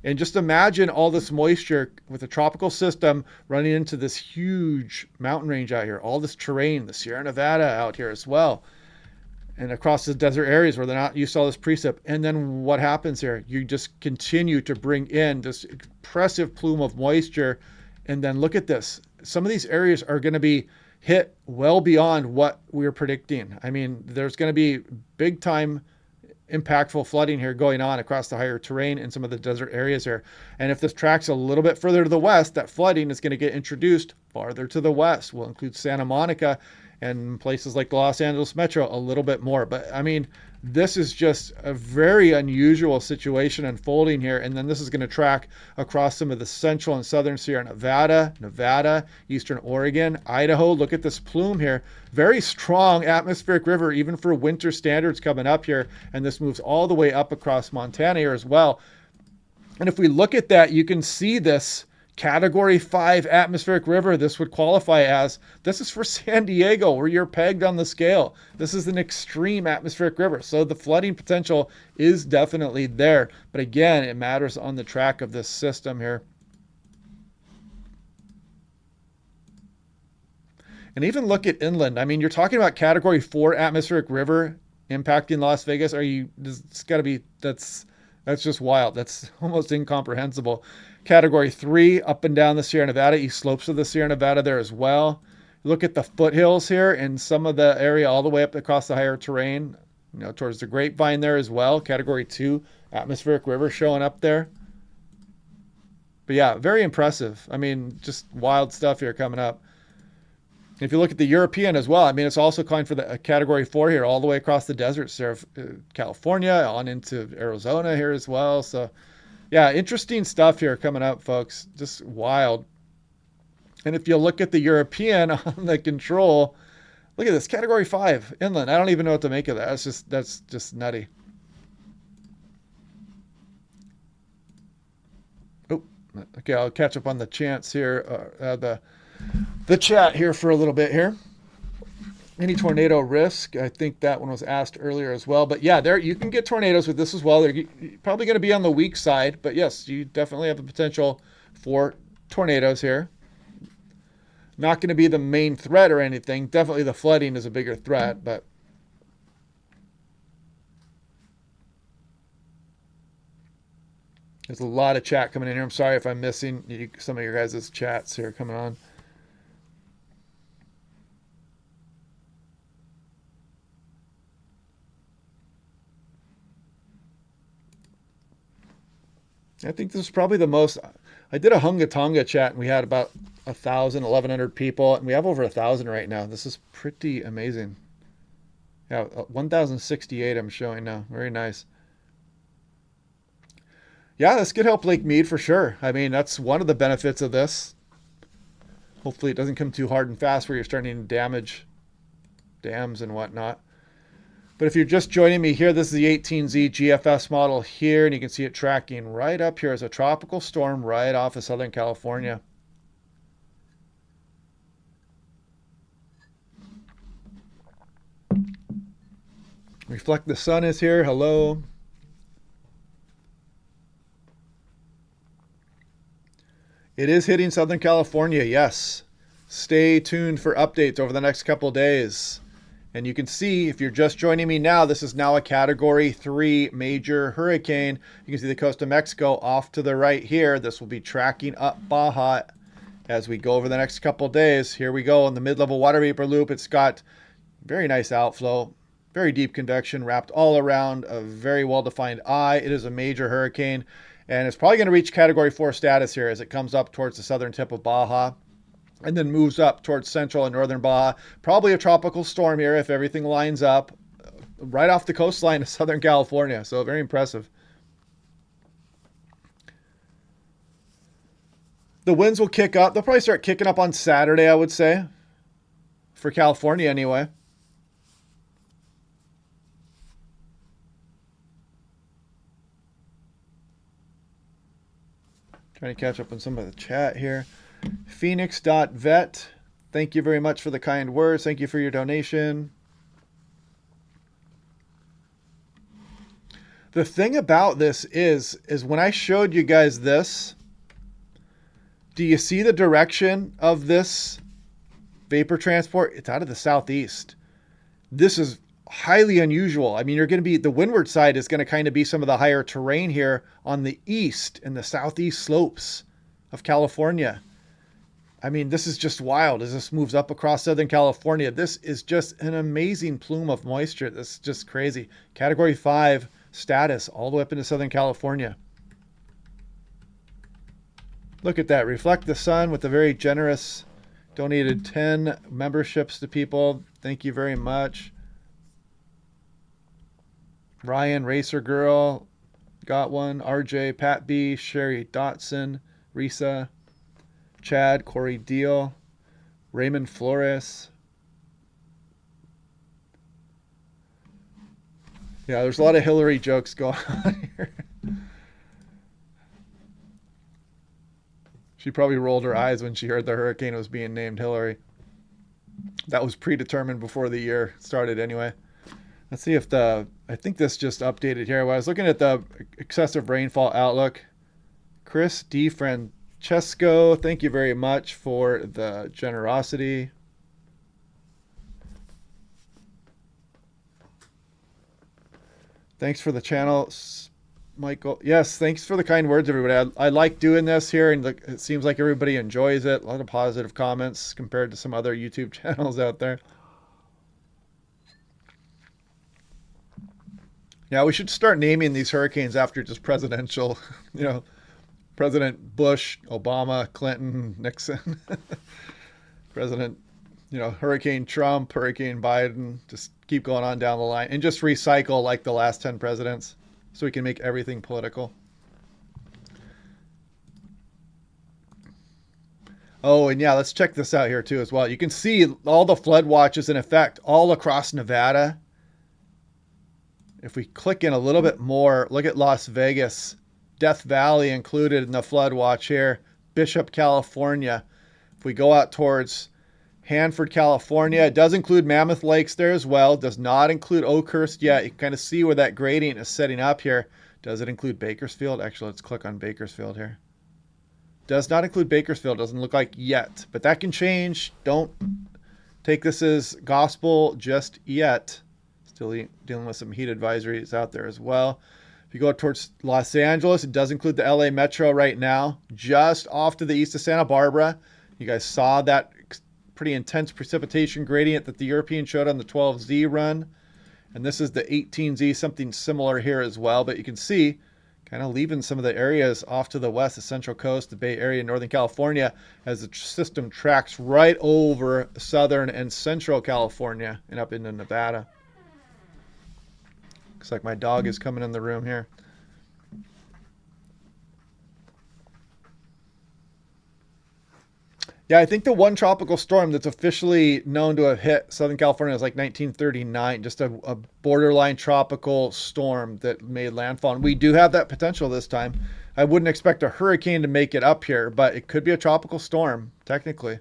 And just imagine all this moisture with a tropical system running into this huge mountain range out here. All this terrain, the Sierra Nevada out here as well. And across the desert areas where they're not used to all this precip. And then what happens here? You just continue to bring in this impressive plume of moisture. And then look at this. Some of these areas are going to be hit well beyond what we were predicting. I mean, there's going to be big time impactful flooding here going on across the higher terrain in some of the desert areas here. And if this tracks a little bit further to the west, that flooding is going to get introduced farther to the west. We'll include Santa Monica and places like the Los Angeles Metro a little bit more. But I mean, this is just a very unusual situation unfolding here. And then this is going to track across some of the central and southern Sierra Nevada, eastern Oregon, Idaho. Look at this plume here. Very strong atmospheric river, even for winter standards coming up here. And this moves all the way up across Montana here as well. And if we look at that, you can see this Category 5 atmospheric river. This would qualify as, this is for San Diego, where you're pegged on the scale. This is an extreme atmospheric river. So the flooding potential is definitely there. But again, it matters on the track of this system here. And even look at inland. I mean, you're talking about Category 4 atmospheric river impacting Las Vegas. It's got to be, that's just wild. That's almost incomprehensible. Category 3 up and down the Sierra Nevada, east slopes of the Sierra Nevada there as well. Look at the foothills here and some of the area all the way up across the higher terrain, towards the Grapevine there as well. Category 2 atmospheric river showing up there. But yeah, very impressive. I mean, just wild stuff here coming up. If you look at the European as well, I mean, it's also calling for the Category 4 here all the way across the deserts there of California on into Arizona here as well. So yeah, interesting stuff here coming up, folks. Just wild. And if you look at the European on the control, look at this, Category 5 inland. I don't even know what to make of that. That's just nutty. Oh, okay, I'll catch up on the chance here, the chat here for a little bit here. Any tornado risk? I think that one was asked earlier as well. But yeah, there you can get tornadoes with this as well. They're probably going to be on the weak side, but yes, you definitely have the potential for tornadoes here. Not going to be the main threat or anything. Definitely the flooding is a bigger threat, but there's a lot of chat coming in here. I'm sorry if I'm missing some of your guys' chats here coming on. I think this is probably the most. I did a Hunga Tonga chat and we had about 1,000, 1,100 people, and we have over 1,000 right now. This is pretty amazing. Yeah, 1,068 I'm showing now. Very nice. Yeah, this could help Lake Mead for sure. I mean, that's one of the benefits of this. Hopefully it doesn't come too hard and fast where you're starting to damage dams and whatnot. But if you're just joining me here, this is the 18Z GFS model here, and you can see it tracking right up here as a tropical storm right off of Southern California. Reflect the Sun is here. Hello. It is hitting Southern California, yes. Stay tuned for updates over the next couple days. And you can see, if you're just joining me now, this is now a Category 3 major hurricane. You can see the coast of Mexico off to the right here. This will be tracking up Baja as we go over the next couple days. Here we go in the mid-level water vapor loop. It's got very nice outflow, very deep convection wrapped all around a very well-defined eye. It is a major hurricane, and it's probably going to reach Category 4 status here as it comes up towards the southern tip of Baja and then moves up towards central and northern Baja. Probably a tropical storm here if everything lines up right off the coastline of Southern California. So very impressive. The winds will kick up. They'll probably start kicking up on Saturday, I would say, for California anyway. Trying to catch up on some of the chat here. Phoenix.vet, thank you very much for the kind words. Thank you for your donation. The thing about this is when I showed you guys this, do you see the direction of this vapor transport? It's out of the southeast. This is highly unusual. I mean, you're going to be, the windward side is going to kind of be some of the higher terrain here on the east and the southeast slopes of California. I mean, this is just wild as this moves up across Southern California. This is just an amazing plume of moisture. This is just crazy. Category 5 status all the way up into Southern California. Look at that. Reflect the Sun with a very generous donated 10 memberships to people. Thank you very much. Ryan, Racer Girl, got one. RJ, Pat B, Sherry Dotson, Risa, Chad, Corey Deal, Raymond Flores. Yeah, there's a lot of Hilary jokes going on here. She probably rolled her eyes when she heard the hurricane was being named Hilary. That was predetermined before the year started anyway. Let's see if I think this just updated here. When I was looking at the excessive rainfall outlook, Chris D. Francesco, thank you very much for the generosity. Thanks for the channel, Michael. Yes, thanks for the kind words, everybody. I like doing this here, and it seems like everybody enjoys it. A lot of positive comments compared to some other YouTube channels out there. Yeah, we should start naming these hurricanes after just presidential, President Bush, Obama, Clinton, Nixon, President, Hurricane Trump, Hurricane Biden, just keep going on down the line and just recycle like the last 10 presidents so we can make everything political. Oh, and yeah, let's check this out here too as well. You can see all the flood watches in effect all across Nevada. If we click in a little bit more, look at Las Vegas, Death Valley included in the flood watch here, Bishop, California. If we go out towards Hanford, California, it does include Mammoth Lakes there as well. Does not include Oakhurst yet. You can kind of see where that gradient is setting up here. Does it include Bakersfield? Actually, let's click on Bakersfield here. Does not include Bakersfield. Doesn't look like yet, but that can change. Don't take this as gospel just yet. Still dealing with some heat advisories out there as well. If you go towards Los Angeles, it does include the LA Metro right now, just off to the east of Santa Barbara. You guys saw that pretty intense precipitation gradient that the European showed on the 12Z run. And this is the 18Z, something similar here as well. But you can see kind of leaving some of the areas off to the west, the Central Coast, the Bay Area, Northern California, as the system tracks right over Southern and Central California and up into Nevada. Looks like my dog is coming in the room here. Yeah, I think the one tropical storm that's officially known to have hit Southern California is like 1939, just a borderline tropical storm that made landfall. And we do have that potential this time. I wouldn't expect a hurricane to make it up here, but it could be a tropical storm, technically.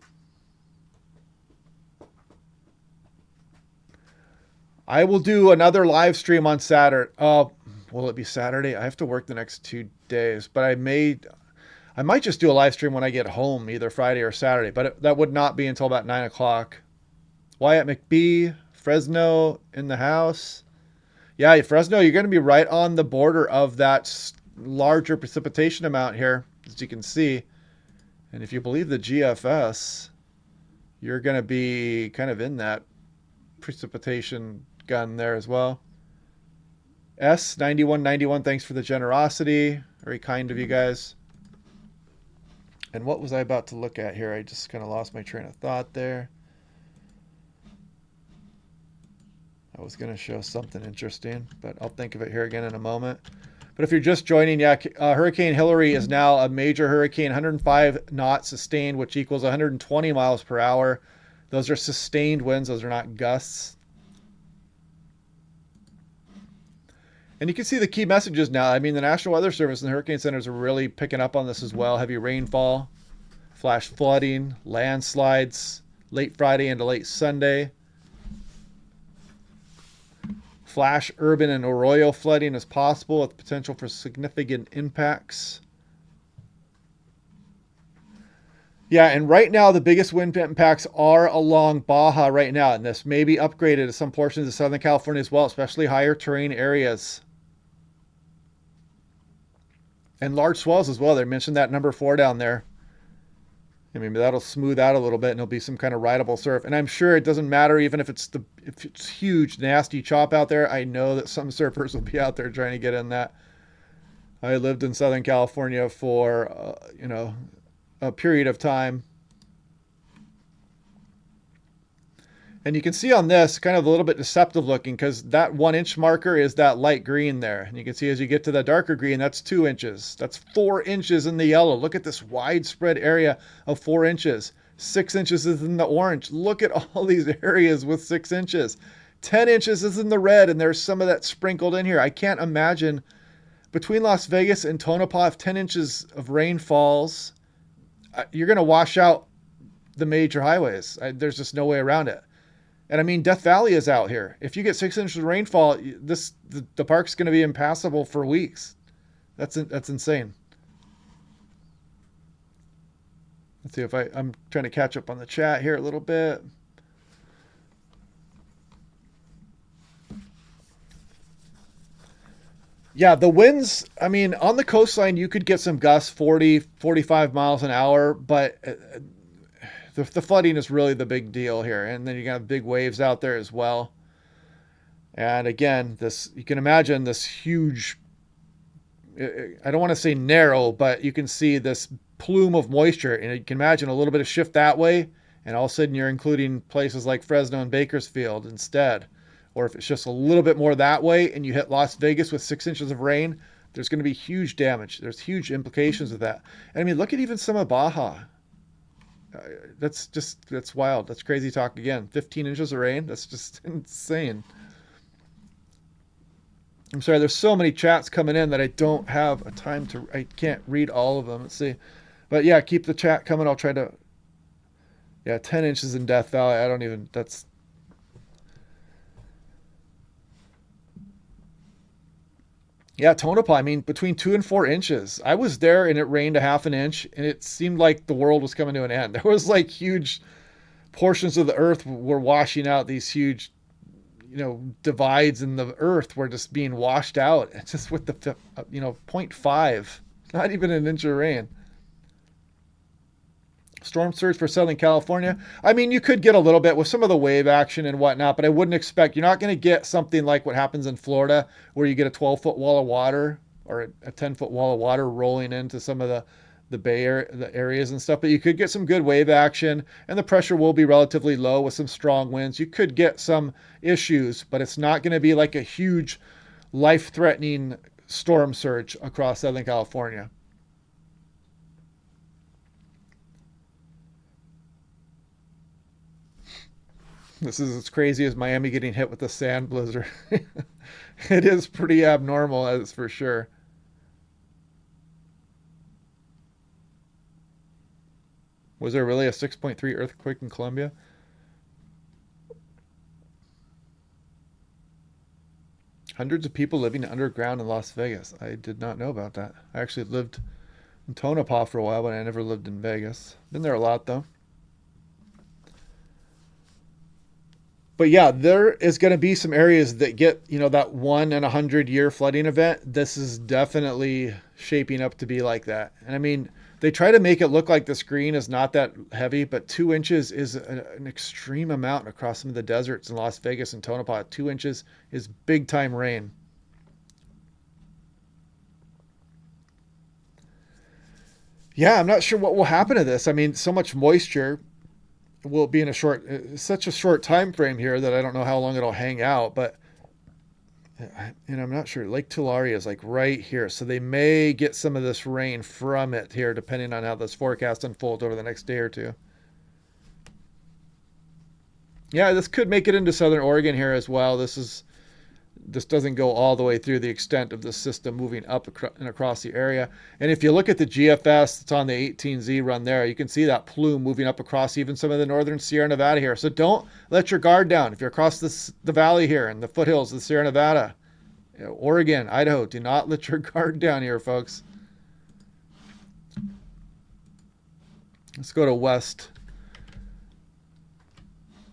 I will do another live stream on Saturday. Will it be Saturday? I have to work the next 2 days, but I might just do a live stream when I get home, either Friday or Saturday, but that would not be until about 9 o'clock. Wyatt McBee, Fresno in the house. Yeah, Fresno, you're going to be right on the border of that larger precipitation amount here, as you can see. And if you believe the GFS, you're going to be kind of in that precipitation gun there as well. S9191, thanks for the generosity. Very kind of you guys. And what was I about to look at here? I just kind of lost my train of thought there. I was going to show something interesting, but I'll think of it here again in a moment. But if you're just joining, yeah, Hurricane Hilary is now a major hurricane, 105 knots sustained, which equals 120 miles per hour. Those are sustained winds. Those are not gusts. And you can see the key messages now. I mean, the National Weather Service and the Hurricane Centers are really picking up on this as well. Heavy rainfall, flash flooding, landslides, late Friday into late Sunday. Flash urban and arroyo flooding is possible with potential for significant impacts. Yeah, and right now the biggest wind impacts are along Baja right now, and this may be upgraded to some portions of Southern California as well, especially higher terrain areas. And large swells as well. They mentioned that number 4 down there. I mean, that'll smooth out a little bit and it'll be some kind of rideable surf. And I'm sure it doesn't matter even if it's huge, nasty chop out there. I know that some surfers will be out there trying to get in that. I lived in Southern California for, a period of time. And you can see on this kind of a little bit deceptive looking because that 1 inch marker is that light green there. And you can see as you get to the darker green, that's 2 inches. That's 4 inches in the yellow. Look at this widespread area of 4 inches. 6 inches is in the orange. Look at all these areas with 6 inches. 10 inches is in the red, and there's some of that sprinkled in here. I can't imagine between Las Vegas and Tonopah, if 10 inches of rain falls, you're going to wash out the major highways. There's just no way around it. And I mean, Death Valley is out here. If you get 6 inches of rainfall, the park's going to be impassable for weeks. That's insane. Let's see if I'm trying to catch up on the chat here a little bit. Yeah, the winds, I mean, on the coastline, you could get some gusts, 40, 45 miles an hour, but the flooding is really the big deal here. And then you got big waves out there as well. And again, you can imagine this huge, I don't want to say narrow, but you can see this plume of moisture. And you can imagine a little bit of shift that way. And all of a sudden you're including places like Fresno and Bakersfield instead. Or if it's just a little bit more that way and you hit Las Vegas with 6 inches of rain, there's going to be huge damage. There's huge implications of that. And I mean, look at even some of Baja. That's wild. That's crazy talk again. 15 inches of rain. That's just insane. I'm sorry. There's so many chats coming in that I don't have a time I can't read all of them. Let's see. But yeah, keep the chat coming. I'll try to. Yeah, 10 inches in Death Valley. That's. Yeah, Tonopah, I mean, between 2 and 4 inches. I was there and it rained a half an inch and it seemed like the world was coming to an end. There was like huge portions of the earth were washing out. These huge, divides in the earth were just being washed out. It's just with the, 0.5, not even an inch of rain. Storm surge for Southern California. I mean, you could get a little bit with some of the wave action and whatnot, but I wouldn't expect, you're not going to get something like what happens in Florida where you get a 12-foot wall of water or a 10-foot wall of water rolling into some of the Bay Area, the areas and stuff, but you could get some good wave action and the pressure will be relatively low with some strong winds. You could get some issues, but it's not going to be like a huge life-threatening storm surge across Southern California. This is as crazy as Miami getting hit with a sand blizzard. It is pretty abnormal, that's for sure. Was there really a 6.3 earthquake in Colombia? Hundreds of people living underground in Las Vegas. I did not know about that. I actually lived in Tonopah for a while, but I never lived in Vegas. Been there a lot though. But yeah, there is going to be some areas that get, that 1 in 100 year flooding event. This is definitely shaping up to be like that. And I mean, they try to make it look like the screen is not that heavy, but 2 inches is an extreme amount across some of the deserts in Las Vegas and Tonopah. 2 inches is big time rain. Yeah, I'm not sure what will happen to this. I mean, so much moisture will be in such a short time frame here that I don't know how long it'll hang out. But I'm not sure. Lake Tulare is like right here, so they may get some of this rain from it here, depending on how this forecast unfolds over the next day or two. Yeah, this could make it into southern Oregon here as well. This doesn't go all the way through the extent of the system moving up and across the area. And if you look at the GFS that's on the 18Z run there, you can see that plume moving up across even some of the northern Sierra Nevada here. So don't let your guard down. If you're across the valley here and the foothills of the Sierra Nevada, Oregon, Idaho, do not let your guard down here, folks. Let's go to west.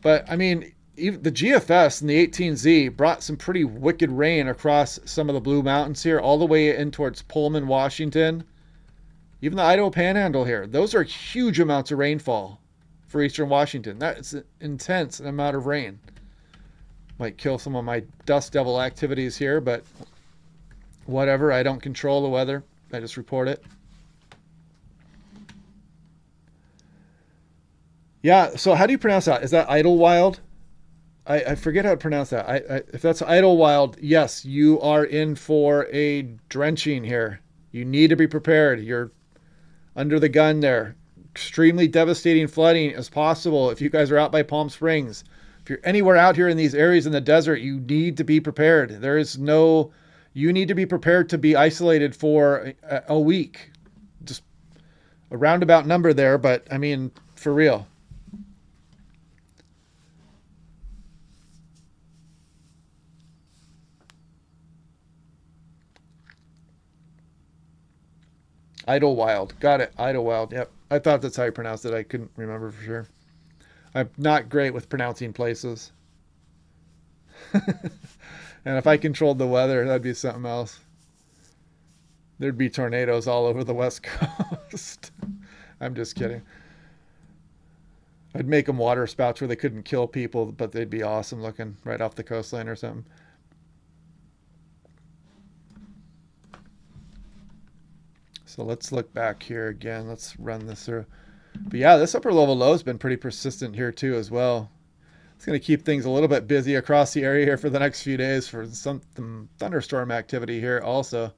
But I mean, even the GFS and the 18Z brought some pretty wicked rain across some of the Blue Mountains here, all the way in towards Pullman, Washington. Even the Idaho Panhandle here. Those are huge amounts of rainfall for eastern Washington. That's an intense amount of rain. Might kill some of my dust devil activities here, but whatever. I don't control the weather. I just report it. Yeah, so how do you pronounce that? Is that Idlewild? I forget how to pronounce that. If that's Idlewild, yes, you are in for a drenching here. You need to be prepared. You're under the gun there. Extremely devastating flooding as possible if you guys are out by Palm Springs. If you're anywhere out here in these areas in the desert, you need to be prepared. You need to be prepared to be isolated for a week. Just a roundabout number there, but I mean, for real. Idlewild. Got it. Idlewild. Yep. I thought that's how you pronounced it. I couldn't remember for sure. I'm not great with pronouncing places. And if I controlled the weather, that'd be something else. There'd be tornadoes all over the West Coast. I'm just kidding. I'd make them water spouts where they couldn't kill people, but they'd be awesome looking right off the coastline or something. So let's look back here again. Let's run this through. But yeah, this upper level low has been pretty persistent here too as well. It's going to keep things a little bit busy across the area here for the next few days for some thunderstorm activity here also.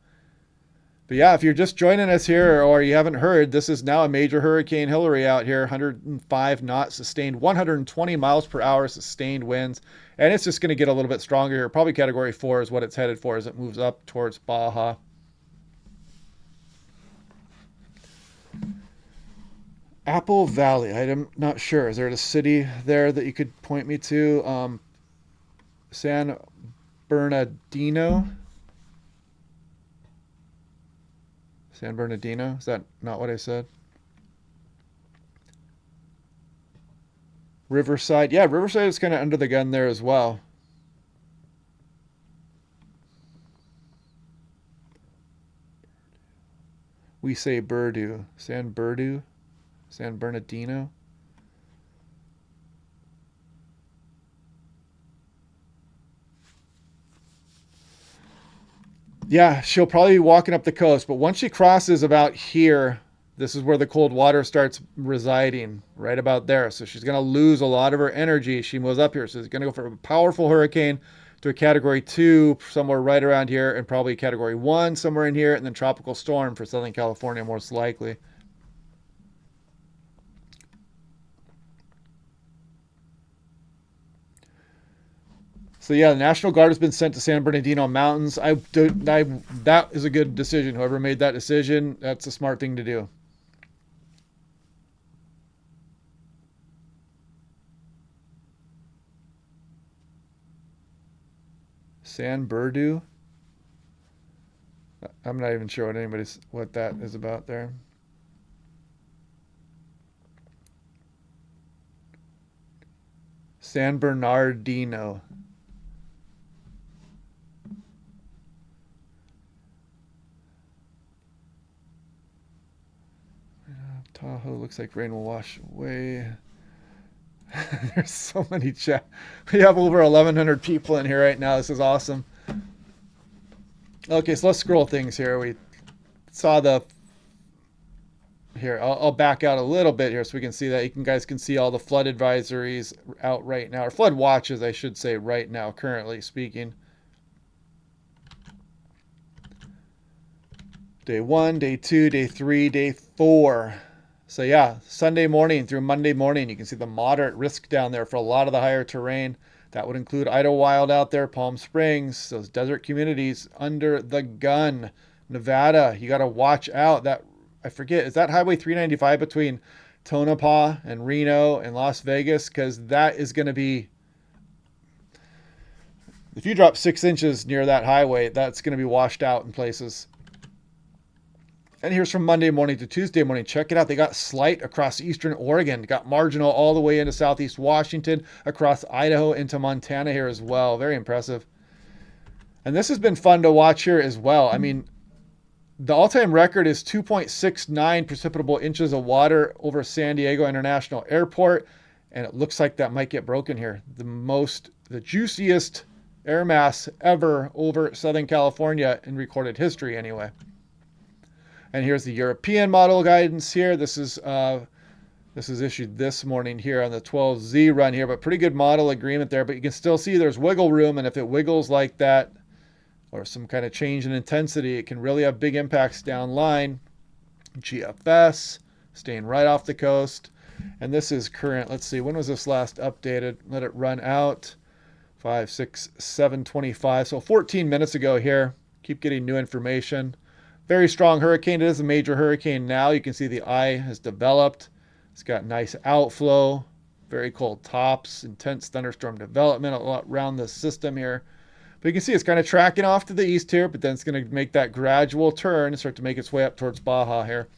But yeah, if you're just joining us here or you haven't heard, this is now a major Hurricane Hilary out here, 105 knots sustained, 120 miles per hour sustained winds. And it's just going to get a little bit stronger here. Probably category 4 is what it's headed for as it moves up towards Baja. Apple Valley. I'm not sure. Is there a city there that you could point me to? San Bernardino? San Bernardino? Is that not what I said? Riverside. Yeah, Riverside is kind of under the gun there as well. We say Burdu. San Burdu? San Bernardino. Yeah, she'll probably be walking up the coast, but once she crosses about here, this is where the cold water starts residing, right about there. So she's going to lose a lot of her energy. She moves up here. So it's going to go from a powerful hurricane to a category 2, somewhere right around here, and probably category 1 somewhere in here, and then tropical storm for Southern California, most likely. So yeah, the National Guard has been sent to San Bernardino Mountains. That is a good decision. Whoever made that decision, that's a smart thing to do. San Bernardino. I'm not even sure what that is about there. San Bernardino. Tahoe looks like rain will wash away. There's so many chat. We have over 1,100 people in here right now. This is awesome. Okay, so let's scroll things here. We saw the... Here, I'll back out a little bit here so we can see that. You guys can see all the flood advisories out right now, or flood watches, I should say, right now, currently speaking. Day 1, day 2, day 3, day 4. So yeah, Sunday morning through Monday morning, you can see the moderate risk down there for a lot of the higher terrain. That would include Idlewild out there, Palm Springs, those desert communities under the gun. Nevada, you got to watch out. That, I forget, is that Highway 395 between Tonopah and Reno and Las Vegas? Because that is going to be, if you drop 6 inches near that highway, that's going to be washed out in places. And here's from Monday morning to Tuesday morning. Check it out. They got slight across eastern Oregon. Got marginal all the way into southeast Washington, across Idaho into Montana here as well. Very impressive. And this has been fun to watch here as well. I mean, the all-time record is 2.69 precipitable inches of water over San Diego International Airport. And it looks like that might get broken here. The juiciest air mass ever over Southern California in recorded history anyway. And here's the European model guidance here. This is issued this morning here on the 12Z run here, but pretty good model agreement there. But you can still see there's wiggle room, and if it wiggles like that, or some kind of change in intensity, it can really have big impacts down line. GFS, staying right off the coast. And this is current. Let's see, when was this last updated? Let it run out. 5, 6, 7:25. So 14 minutes ago here. Keep getting new information. Very strong hurricane. It is a major hurricane now. You can see the eye has developed. It's got nice outflow, very cold tops, intense thunderstorm development a lot around the system here. But you can see it's kind of tracking off to the east here, but then it's going to make that gradual turn and start to make its way up towards Baja here.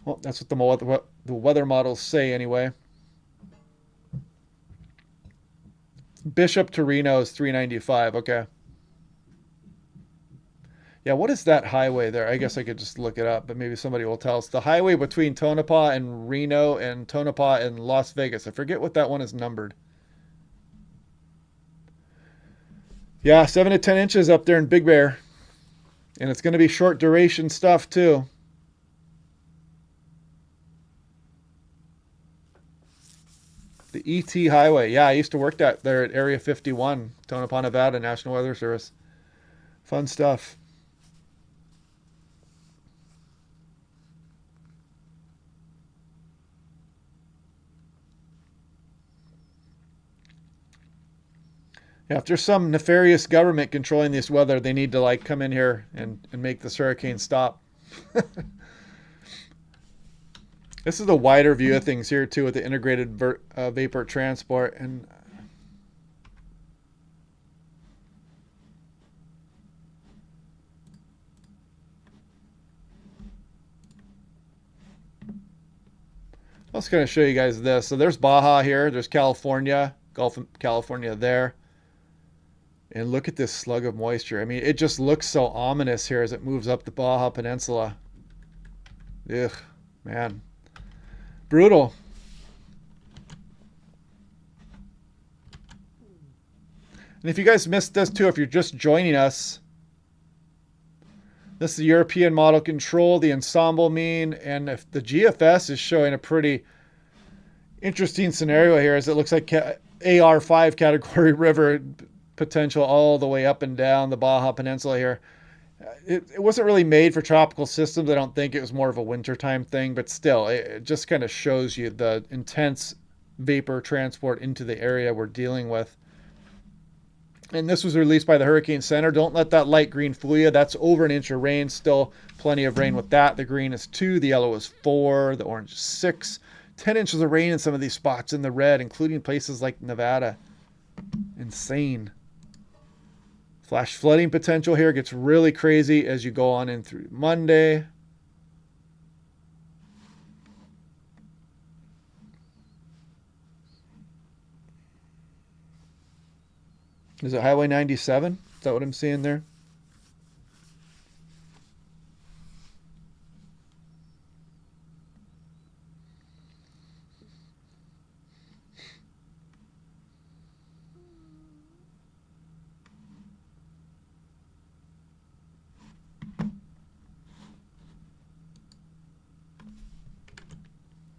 Well, that's what the weather models say anyway. Bishop to Reno is 395. Okay. Yeah, what is that highway there? I guess I could just look it up, but maybe somebody will tell us. The highway between Tonopah and Reno and Tonopah and Las Vegas. I forget what that one is numbered. Yeah, 7 to 10 inches up there in Big Bear. And it's going to be short duration stuff too. The ET Highway. Yeah, I used to work there at Area 51, Tonopah, Nevada, National Weather Service. Fun stuff. Yeah, if there's some nefarious government controlling this weather, they need to like come in here and make this hurricane stop. This is a wider view of things here too with the integrated vapor transport. And I was going to show you guys this. So there's Baja here. There's California, Gulf of California there. And look at this slug of moisture. I mean, it just looks so ominous here as it moves up the Baja Peninsula. Ugh, man. Brutal. And if you guys missed this too, if you're just joining us, this is the European model control, the ensemble mean, and if the GFS is showing a pretty interesting scenario here as it looks like AR5 category river potential all the way up and down the Baja Peninsula here. It wasn't really made for tropical systems. I don't think it was more of a wintertime thing, but still, it just kind of shows you the intense vapor transport into the area we're dealing with. And this was released by the Hurricane Center. Don't let that light green fool you. That's over an inch of rain. Still plenty of rain with that. The green is 2, the yellow is 4, the orange is 6. 10 inches of rain in some of these spots in the red, including places like Nevada. Insane. Flash flooding potential here gets really crazy as you go on in through Monday. Is it Highway 97? Is that what I'm seeing there?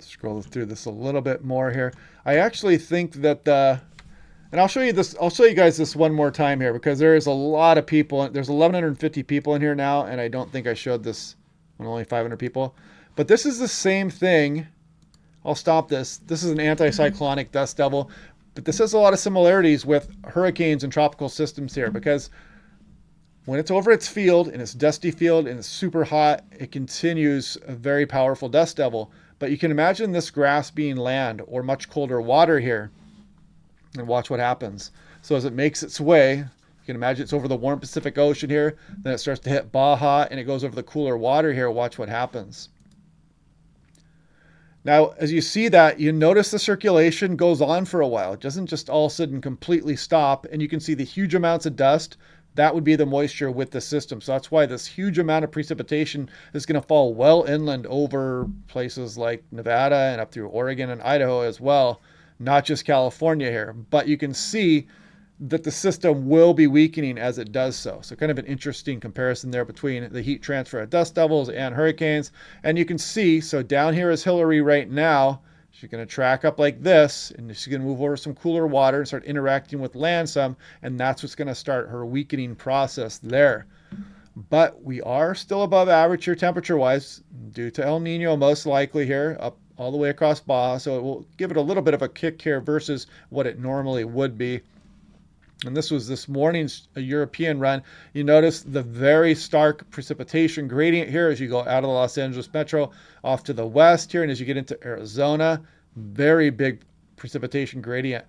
Scroll through this a little bit more here. I actually think that and I'll show you this. I'll show you guys this one more time here because there is a lot of people. There's 1,150 people in here now, and I don't think I showed this when only 500 people. But this is the same thing. I'll stop this. This is an anticyclonic dust devil, but this has a lot of similarities with hurricanes and tropical systems here because when it's over its field and it's dusty field and it's super hot, it continues a very powerful dust devil. But you can imagine this grass being land or much colder water here. And watch what happens. So as it makes its way, you can imagine it's over the warm Pacific Ocean here. Then it starts to hit Baja and it goes over the cooler water here. Watch what happens. Now, as you see that, you notice the circulation goes on for a while. It doesn't just all of a sudden completely stop. And you can see the huge amounts of dust. That would be the moisture with the system. So that's why this huge amount of precipitation is going to fall well inland over places like Nevada and up through Oregon and Idaho as well. Not just California here, but you can see that the system will be weakening as it does so. So kind of an interesting comparison there between the heat transfer of dust devils and hurricanes. And you can see, so down here is Hilary right now. She's going to track up like this, and she's going to move over some cooler water and start interacting with land some, and that's what's going to start her weakening process there. But we are still above average here temperature-wise due to El Nino most likely here, up all the way across Baja, so it will give it a little bit of a kick here versus what it normally would be. And this was this morning's European run. You notice the very stark precipitation gradient here as you go out of the Los Angeles metro off to the west here, and as you get into Arizona, very big precipitation gradient.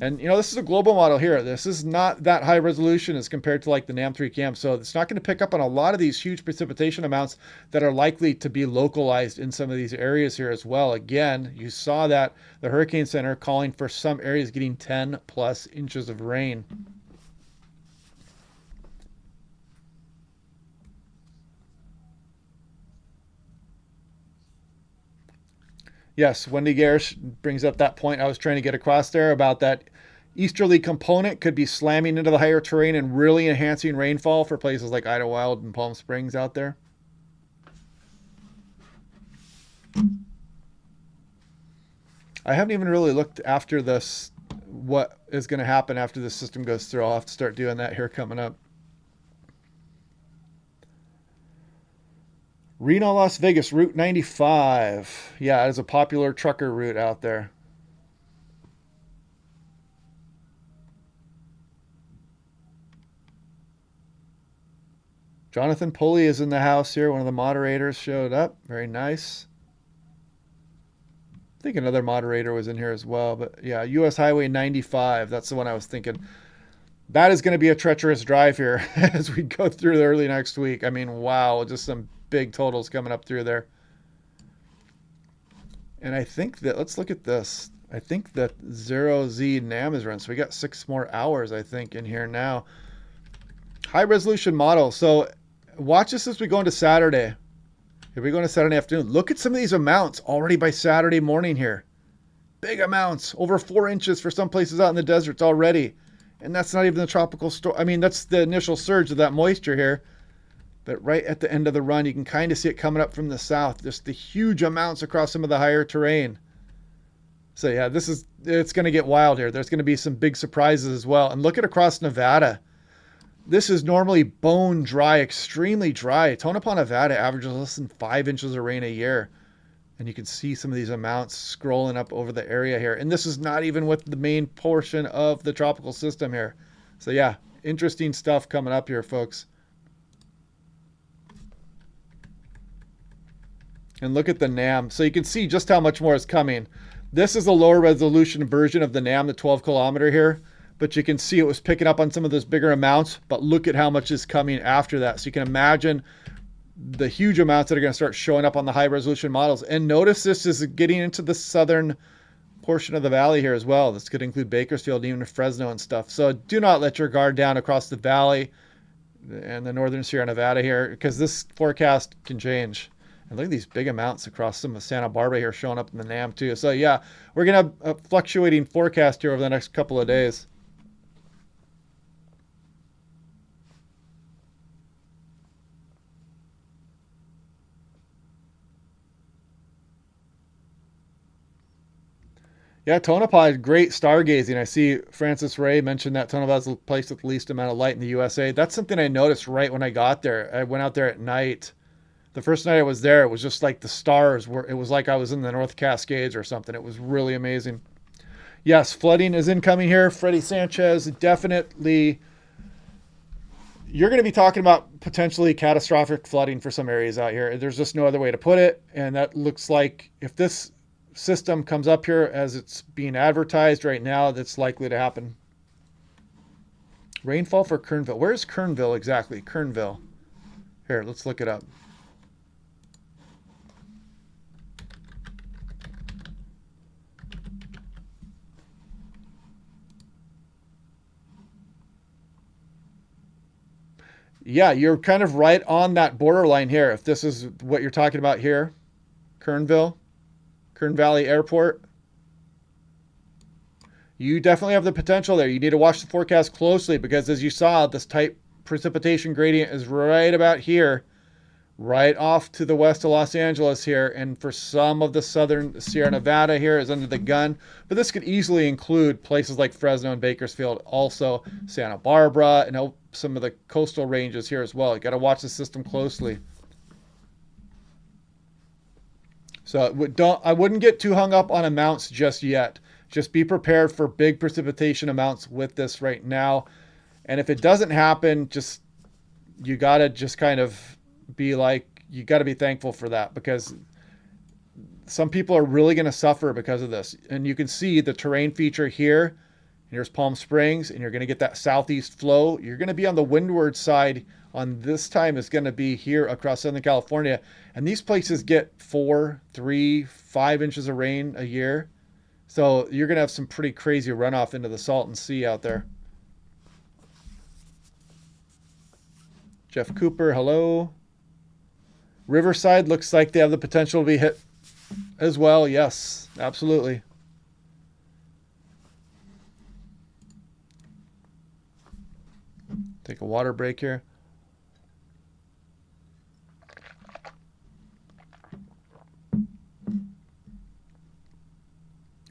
And, you know, this is a global model here. This is not that high resolution as compared to like the NAM3 cam. So it's not going to pick up on a lot of these huge precipitation amounts that are likely to be localized in some of these areas here as well. Again, you saw that the Hurricane Center calling for some areas getting 10 plus inches of rain. Yes, Wendy Garish brings up that point I was trying to get across there about that easterly component could be slamming into the higher terrain and really enhancing rainfall for places like Idlewild and Palm Springs out there. I haven't even really looked after this, what is going to happen after this system goes through. I'll have to start doing that here coming up. Reno, Las Vegas, Route 95. Yeah, it is a popular trucker route out there. Jonathan Pulley is in the house here. One of the moderators showed up. Very nice. I think another moderator was in here as well. But yeah, US Highway 95. That's the one I was thinking. That is going to be a treacherous drive here as we go through the early next week. I mean, wow, just some big totals coming up through there. And I think that, let's look at this. I think that 0Z NAM is run. So we got 6 more hours, I think, in here now. High resolution model. So watch this as we go into Saturday. If we go into Saturday afternoon, look at some of these amounts already by Saturday morning here. Big amounts, over 4 inches for some places out in the deserts already. And that's not even the tropical storm. I mean, that's the initial surge of that moisture here. But right at the end of the run, you can kind of see it coming up from the south. Just the huge amounts across some of the higher terrain. So yeah, it's going to get wild here. There's going to be some big surprises as well. And look at across Nevada. This is normally bone dry, extremely dry. Tonopah, Nevada averages less than 5 inches of rain a year. And you can see some of these amounts scrolling up over the area here. And this is not even with the main portion of the tropical system here. So yeah, interesting stuff coming up here, folks. And look at the NAM. So you can see just how much more is coming. This is a lower resolution version of the NAM, the 12 kilometer here. but you can see it was picking up on some of those bigger amounts, but look at how much is coming after that. So you can imagine the huge amounts that are going to start showing up on the high resolution models. And notice this is getting into the southern portion of the valley here as well. This could include Bakersfield, even Fresno and stuff. So do not let your guard down across the valley and the northern Sierra Nevada here, because this forecast can change. And look at these big amounts across some of Santa Barbara here showing up in the NAM too. So yeah, we're going to have a fluctuating forecast here over the next couple of days. Yeah, Tonopah, great stargazing. I see Francis Ray mentioned that Tonopah is the place with the least amount of light in the USA. That's something I noticed right when I got there. I went out there at night. The first night I was there, it was just like the stars were, it was like I was in the North Cascades or something. It was really amazing. Yes, flooding is incoming here. Freddie Sanchez, definitely. You're going to be talking about potentially catastrophic flooding for some areas out here. There's just no other way to put it. And that looks like if this system comes up here as it's being advertised right now, that's likely to happen. Rainfall for Kernville. Where's Kernville exactly? Kernville. Here, let's look it up. Yeah, you're kind of right on that borderline here. If this is what you're talking about here, Kernville, Kern Valley Airport, you definitely have the potential there. You need to watch the forecast closely because as you saw, this tight precipitation gradient is right about here, right off to the west of Los Angeles here. And for some of the southern Sierra Nevada here is under the gun, but this could easily include places like Fresno and Bakersfield, also Santa Barbara, and some of the coastal ranges here as well. You got to watch the system closely. So I wouldn't get too hung up on amounts just yet. Just be prepared for big precipitation amounts with this right now. And if it doesn't happen, you got to just kind of be like, you got to be thankful for that, because some people are really going to suffer because of this. And you can see the terrain feature here. Here's Palm Springs, and you're going to get that southeast flow. You're going to be on the windward side on this time is going to be here across Southern California. And these places get 4, 3, 5 inches of rain a year. So you're going to have some pretty crazy runoff into the Salton Sea out there. Jeff Cooper, hello. Riverside looks like they have the potential to be hit as well. Yes, absolutely. Take a water break here.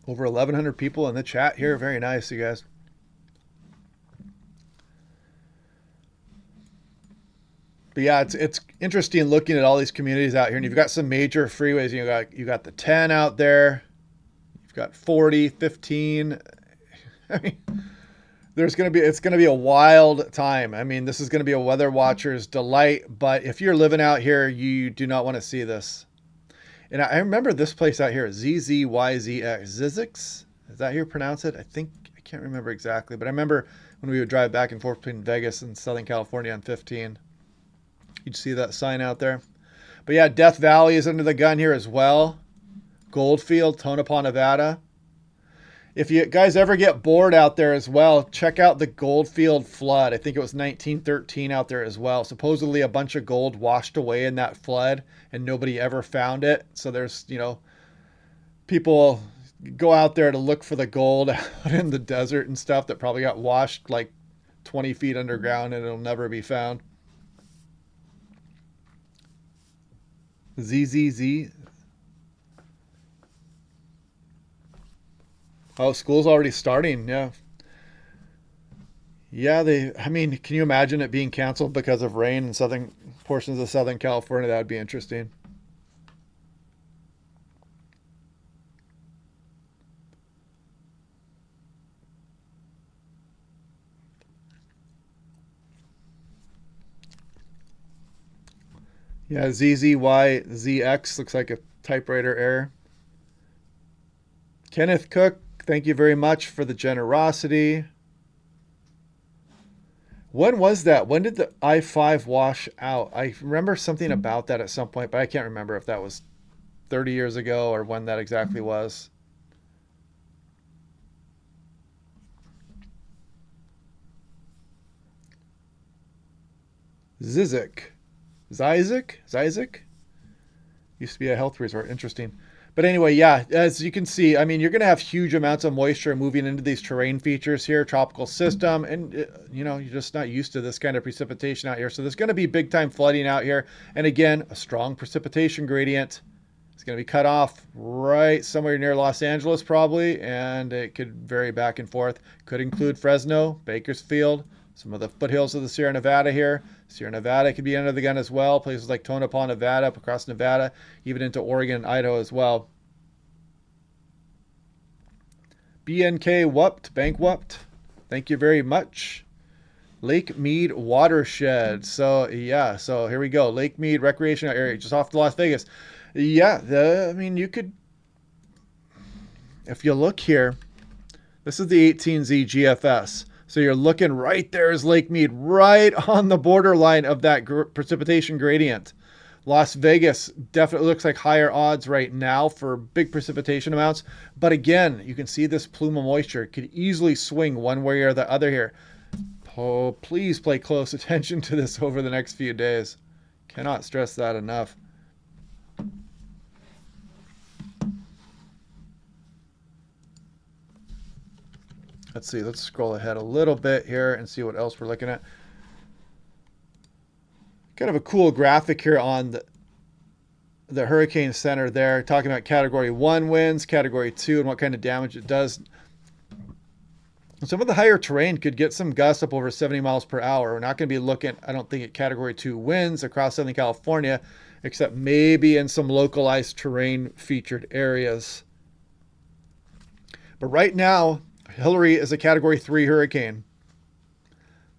Over 1,100 people in the chat here. Very nice, you guys. But yeah, it's interesting looking at all these communities out here, and you've got some major freeways. You got the 10 out there. You've got 40, 15. I mean, it's going to be a wild time. I mean, this is going to be a weather watcher's delight, but if you're living out here, you do not want to see this. And I remember this place out here, ZZYZX. Zizix? Is that how you pronounce it? I can't remember exactly, but I remember when we would drive back and forth between Vegas and Southern California on 15. You'd see that sign out there. But yeah, Death Valley is under the gun here as well. Goldfield, Tonopah, Nevada. If you guys ever get bored out there as well, check out the Goldfield flood. I think it was 1913 out there as well. Supposedly a bunch of gold washed away in that flood and nobody ever found it. So there's, people go out there to look for the gold out in the desert and stuff that probably got washed like 20 feet underground and it'll never be found. ZZZ. Oh, school's already starting. Yeah. Yeah, can you imagine it being canceled because of rain in southern portions of Southern California? That would be interesting. Yeah, ZZYZX looks like a typewriter error. Kenneth Cook, thank you very much for the generosity. When was that? When did the I-5 wash out? I remember something about that at some point, but I can't remember if that was 30 years ago or when that exactly was. Zizek. Zizek? Used to be a health resort. Interesting. But anyway, yeah, as you can see, I mean, you're going to have huge amounts of moisture moving into these terrain features here, tropical system, and, you're just not used to this kind of precipitation out here. So there's going to be big time flooding out here. And again, a strong precipitation gradient. It's going to be cut off right somewhere near Los Angeles, probably, and it could vary back and forth. Could include Fresno, Bakersfield, some of the foothills of the Sierra Nevada here. Sierra Nevada could be under the gun as well. Places like Tonopah, Nevada, up across Nevada, even into Oregon and Idaho as well. BNK Wupt, Bank Wupt, thank you very much. Lake Mead Watershed. So, yeah, so here we go. Lake Mead Recreational Area, just off to Las Vegas. Yeah, I mean, you could, if you look here, this is the 18Z GFS. So you're looking right there is Lake Mead, right on the borderline of that precipitation gradient. Las Vegas definitely looks like higher odds right now for big precipitation amounts. But again, you can see this plume of moisture could easily swing one way or the other here. Oh, please pay close attention to this over the next few days. Cannot stress that enough. Let's see, let's scroll ahead a little bit here and see what else we're looking at. Kind of a cool graphic here on the Hurricane Center there, talking about Category 1 winds, Category 2, and what kind of damage it does. Some of the higher terrain could get some gusts up over 70 miles per hour. We're not going to be looking, I don't think, at Category 2 winds across Southern California, except maybe in some localized terrain featured areas. But right now, Hilary is a Category 3 hurricane.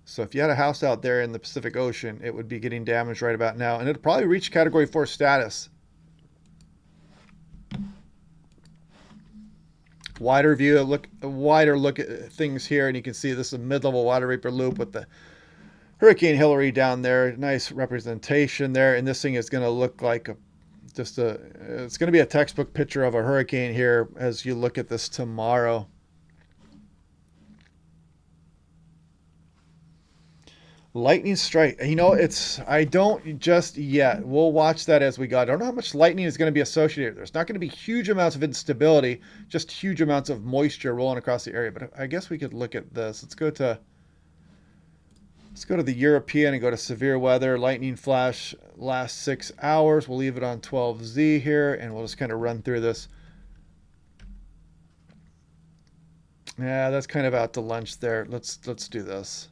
So if you had a house out there in the Pacific Ocean, it would be getting damaged right about now. And it'll probably reach Category 4 status. Wider view, a wider look at things here. And you can see this is a mid-level water vapor loop with the Hurricane Hilary down there. Nice representation there. And this thing is going to look like it's going to be a textbook picture of a hurricane here as you look at this tomorrow. Lightning strike. I don't just yet. We'll watch that as we go. I don't know how much lightning is going to be associated. There's not going to be huge amounts of instability, just huge amounts of moisture rolling across the area. But I guess we could look at this. Let's go to the European and go to severe weather. Lightning flash last 6 hours. We'll leave it on 12Z here, and we'll just kind of run through this. Yeah, that's kind of out to lunch there. Let's do this.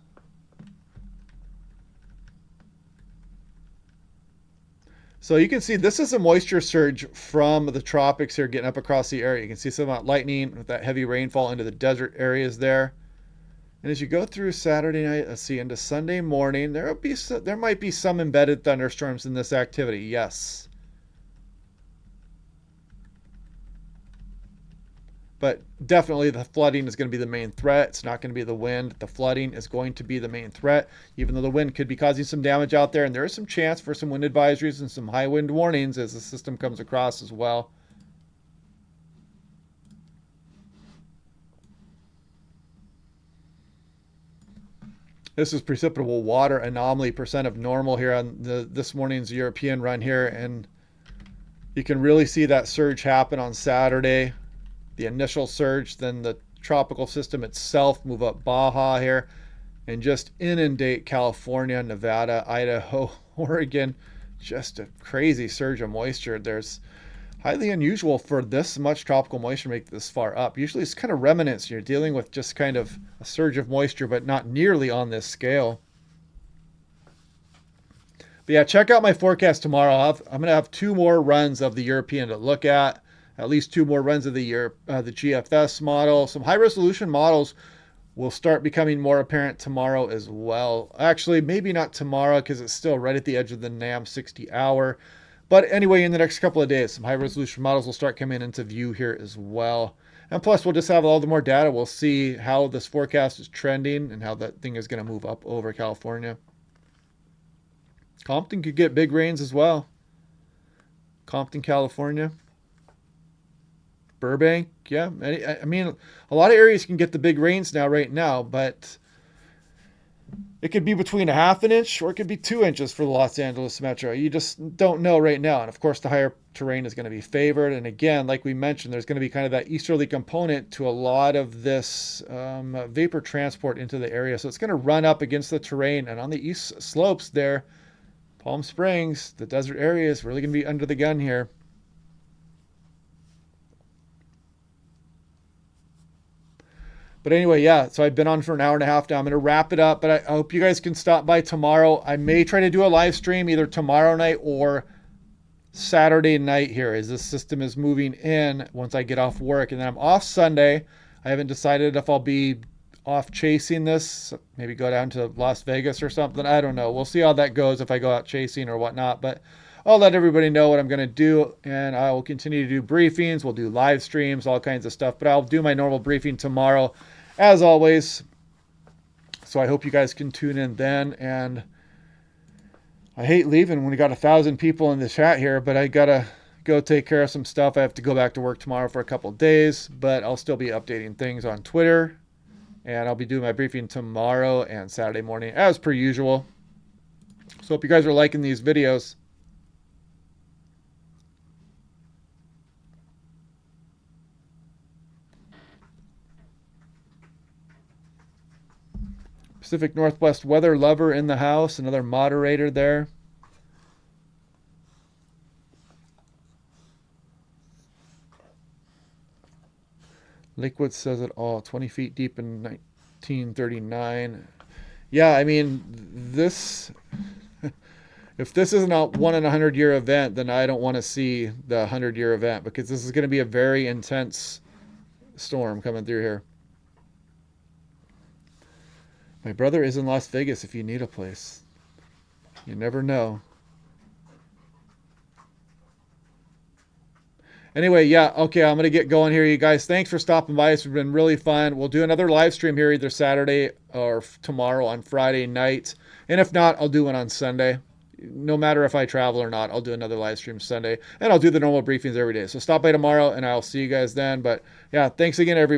So you can see this is a moisture surge from the tropics here getting up across the area. You can see some lightning with that heavy rainfall into the desert areas there. And as you go through Saturday night, let's see, into Sunday morning, there might be some embedded thunderstorms in this activity. Yes. But definitely the flooding is going to be the main threat. It's not going to be the wind. The flooding is going to be the main threat, even though the wind could be causing some damage out there. And there is some chance for some wind advisories and some high wind warnings as the system comes across as well. This is precipitable water anomaly percent of normal here on this morning's European run here. And you can really see that surge happen on Saturday. The initial surge, then the tropical system itself move up Baja here and just inundate California, Nevada, Idaho, Oregon. Just a crazy surge of moisture. There's highly unusual for this much tropical moisture to make this far up. Usually it's kind of remnants. You're dealing with just kind of a surge of moisture, but not nearly on this scale. But yeah, check out my forecast tomorrow. I'm going to have 2 more runs of the European to look at least 2 more runs of the GFS model. Some high resolution models will start becoming more apparent tomorrow as well. Actually, maybe not tomorrow because it's still right at the edge of the NAM 60 hour. But anyway, in the next couple of days, some high resolution models will start coming into view here as well. And plus, we'll just have all the more data. We'll see how this forecast is trending and how that thing is going to move up over California. Compton could get big rains as well. Compton, California. Burbank, yeah. I mean, a lot of areas can get the big rains now, right now, but it could be between a half an inch or it could be 2 inches for the Los Angeles metro. You just don't know right now. And of course, the higher terrain is going to be favored. And again, like we mentioned, there's going to be kind of that easterly component to a lot of this vapor transport into the area. So it's going to run up against the terrain. And on the east slopes there, Palm Springs, the desert area is really going to be under the gun here. But anyway, yeah, so I've been on for an hour and a half now. I'm going to wrap it up, but I hope you guys can stop by tomorrow. I may try to do a live stream either tomorrow night or Saturday night here as this system is moving in once I get off work. And then I'm off Sunday. I haven't decided if I'll be off chasing this, maybe go down to Las Vegas or something. I don't know. We'll see how that goes if I go out chasing or whatnot. But I'll let everybody know what I'm going to do, and I will continue to do briefings. We'll do live streams, all kinds of stuff. But I'll do my normal briefing tomorrow, as always. So I hope you guys can tune in then. And I hate leaving when we got 1,000 people in the chat here, but I got to go take care of some stuff. I have to go back to work tomorrow for a couple of days, but I'll still be updating things on Twitter. And I'll be doing my briefing tomorrow and Saturday morning as per usual. So hope you guys are liking these videos. Pacific Northwest weather lover in the house, another moderator there. Lakewood says it all, 20 feet deep in 1939. Yeah, I mean, this, if this isn't a 1 in a 100-year event, then I don't want to see the 100-year event, because this is going to be a very intense storm coming through here. My brother is in Las Vegas if you need a place. You never know. Anyway, yeah, okay, I'm going to get going here, you guys. Thanks for stopping by. It's been really fun. We'll do another live stream here either Saturday or tomorrow on Friday night. And if not, I'll do one on Sunday. No matter if I travel or not, I'll do another live stream Sunday. And I'll do the normal briefings every day. So stop by tomorrow, and I'll see you guys then. But, yeah, thanks again, everybody.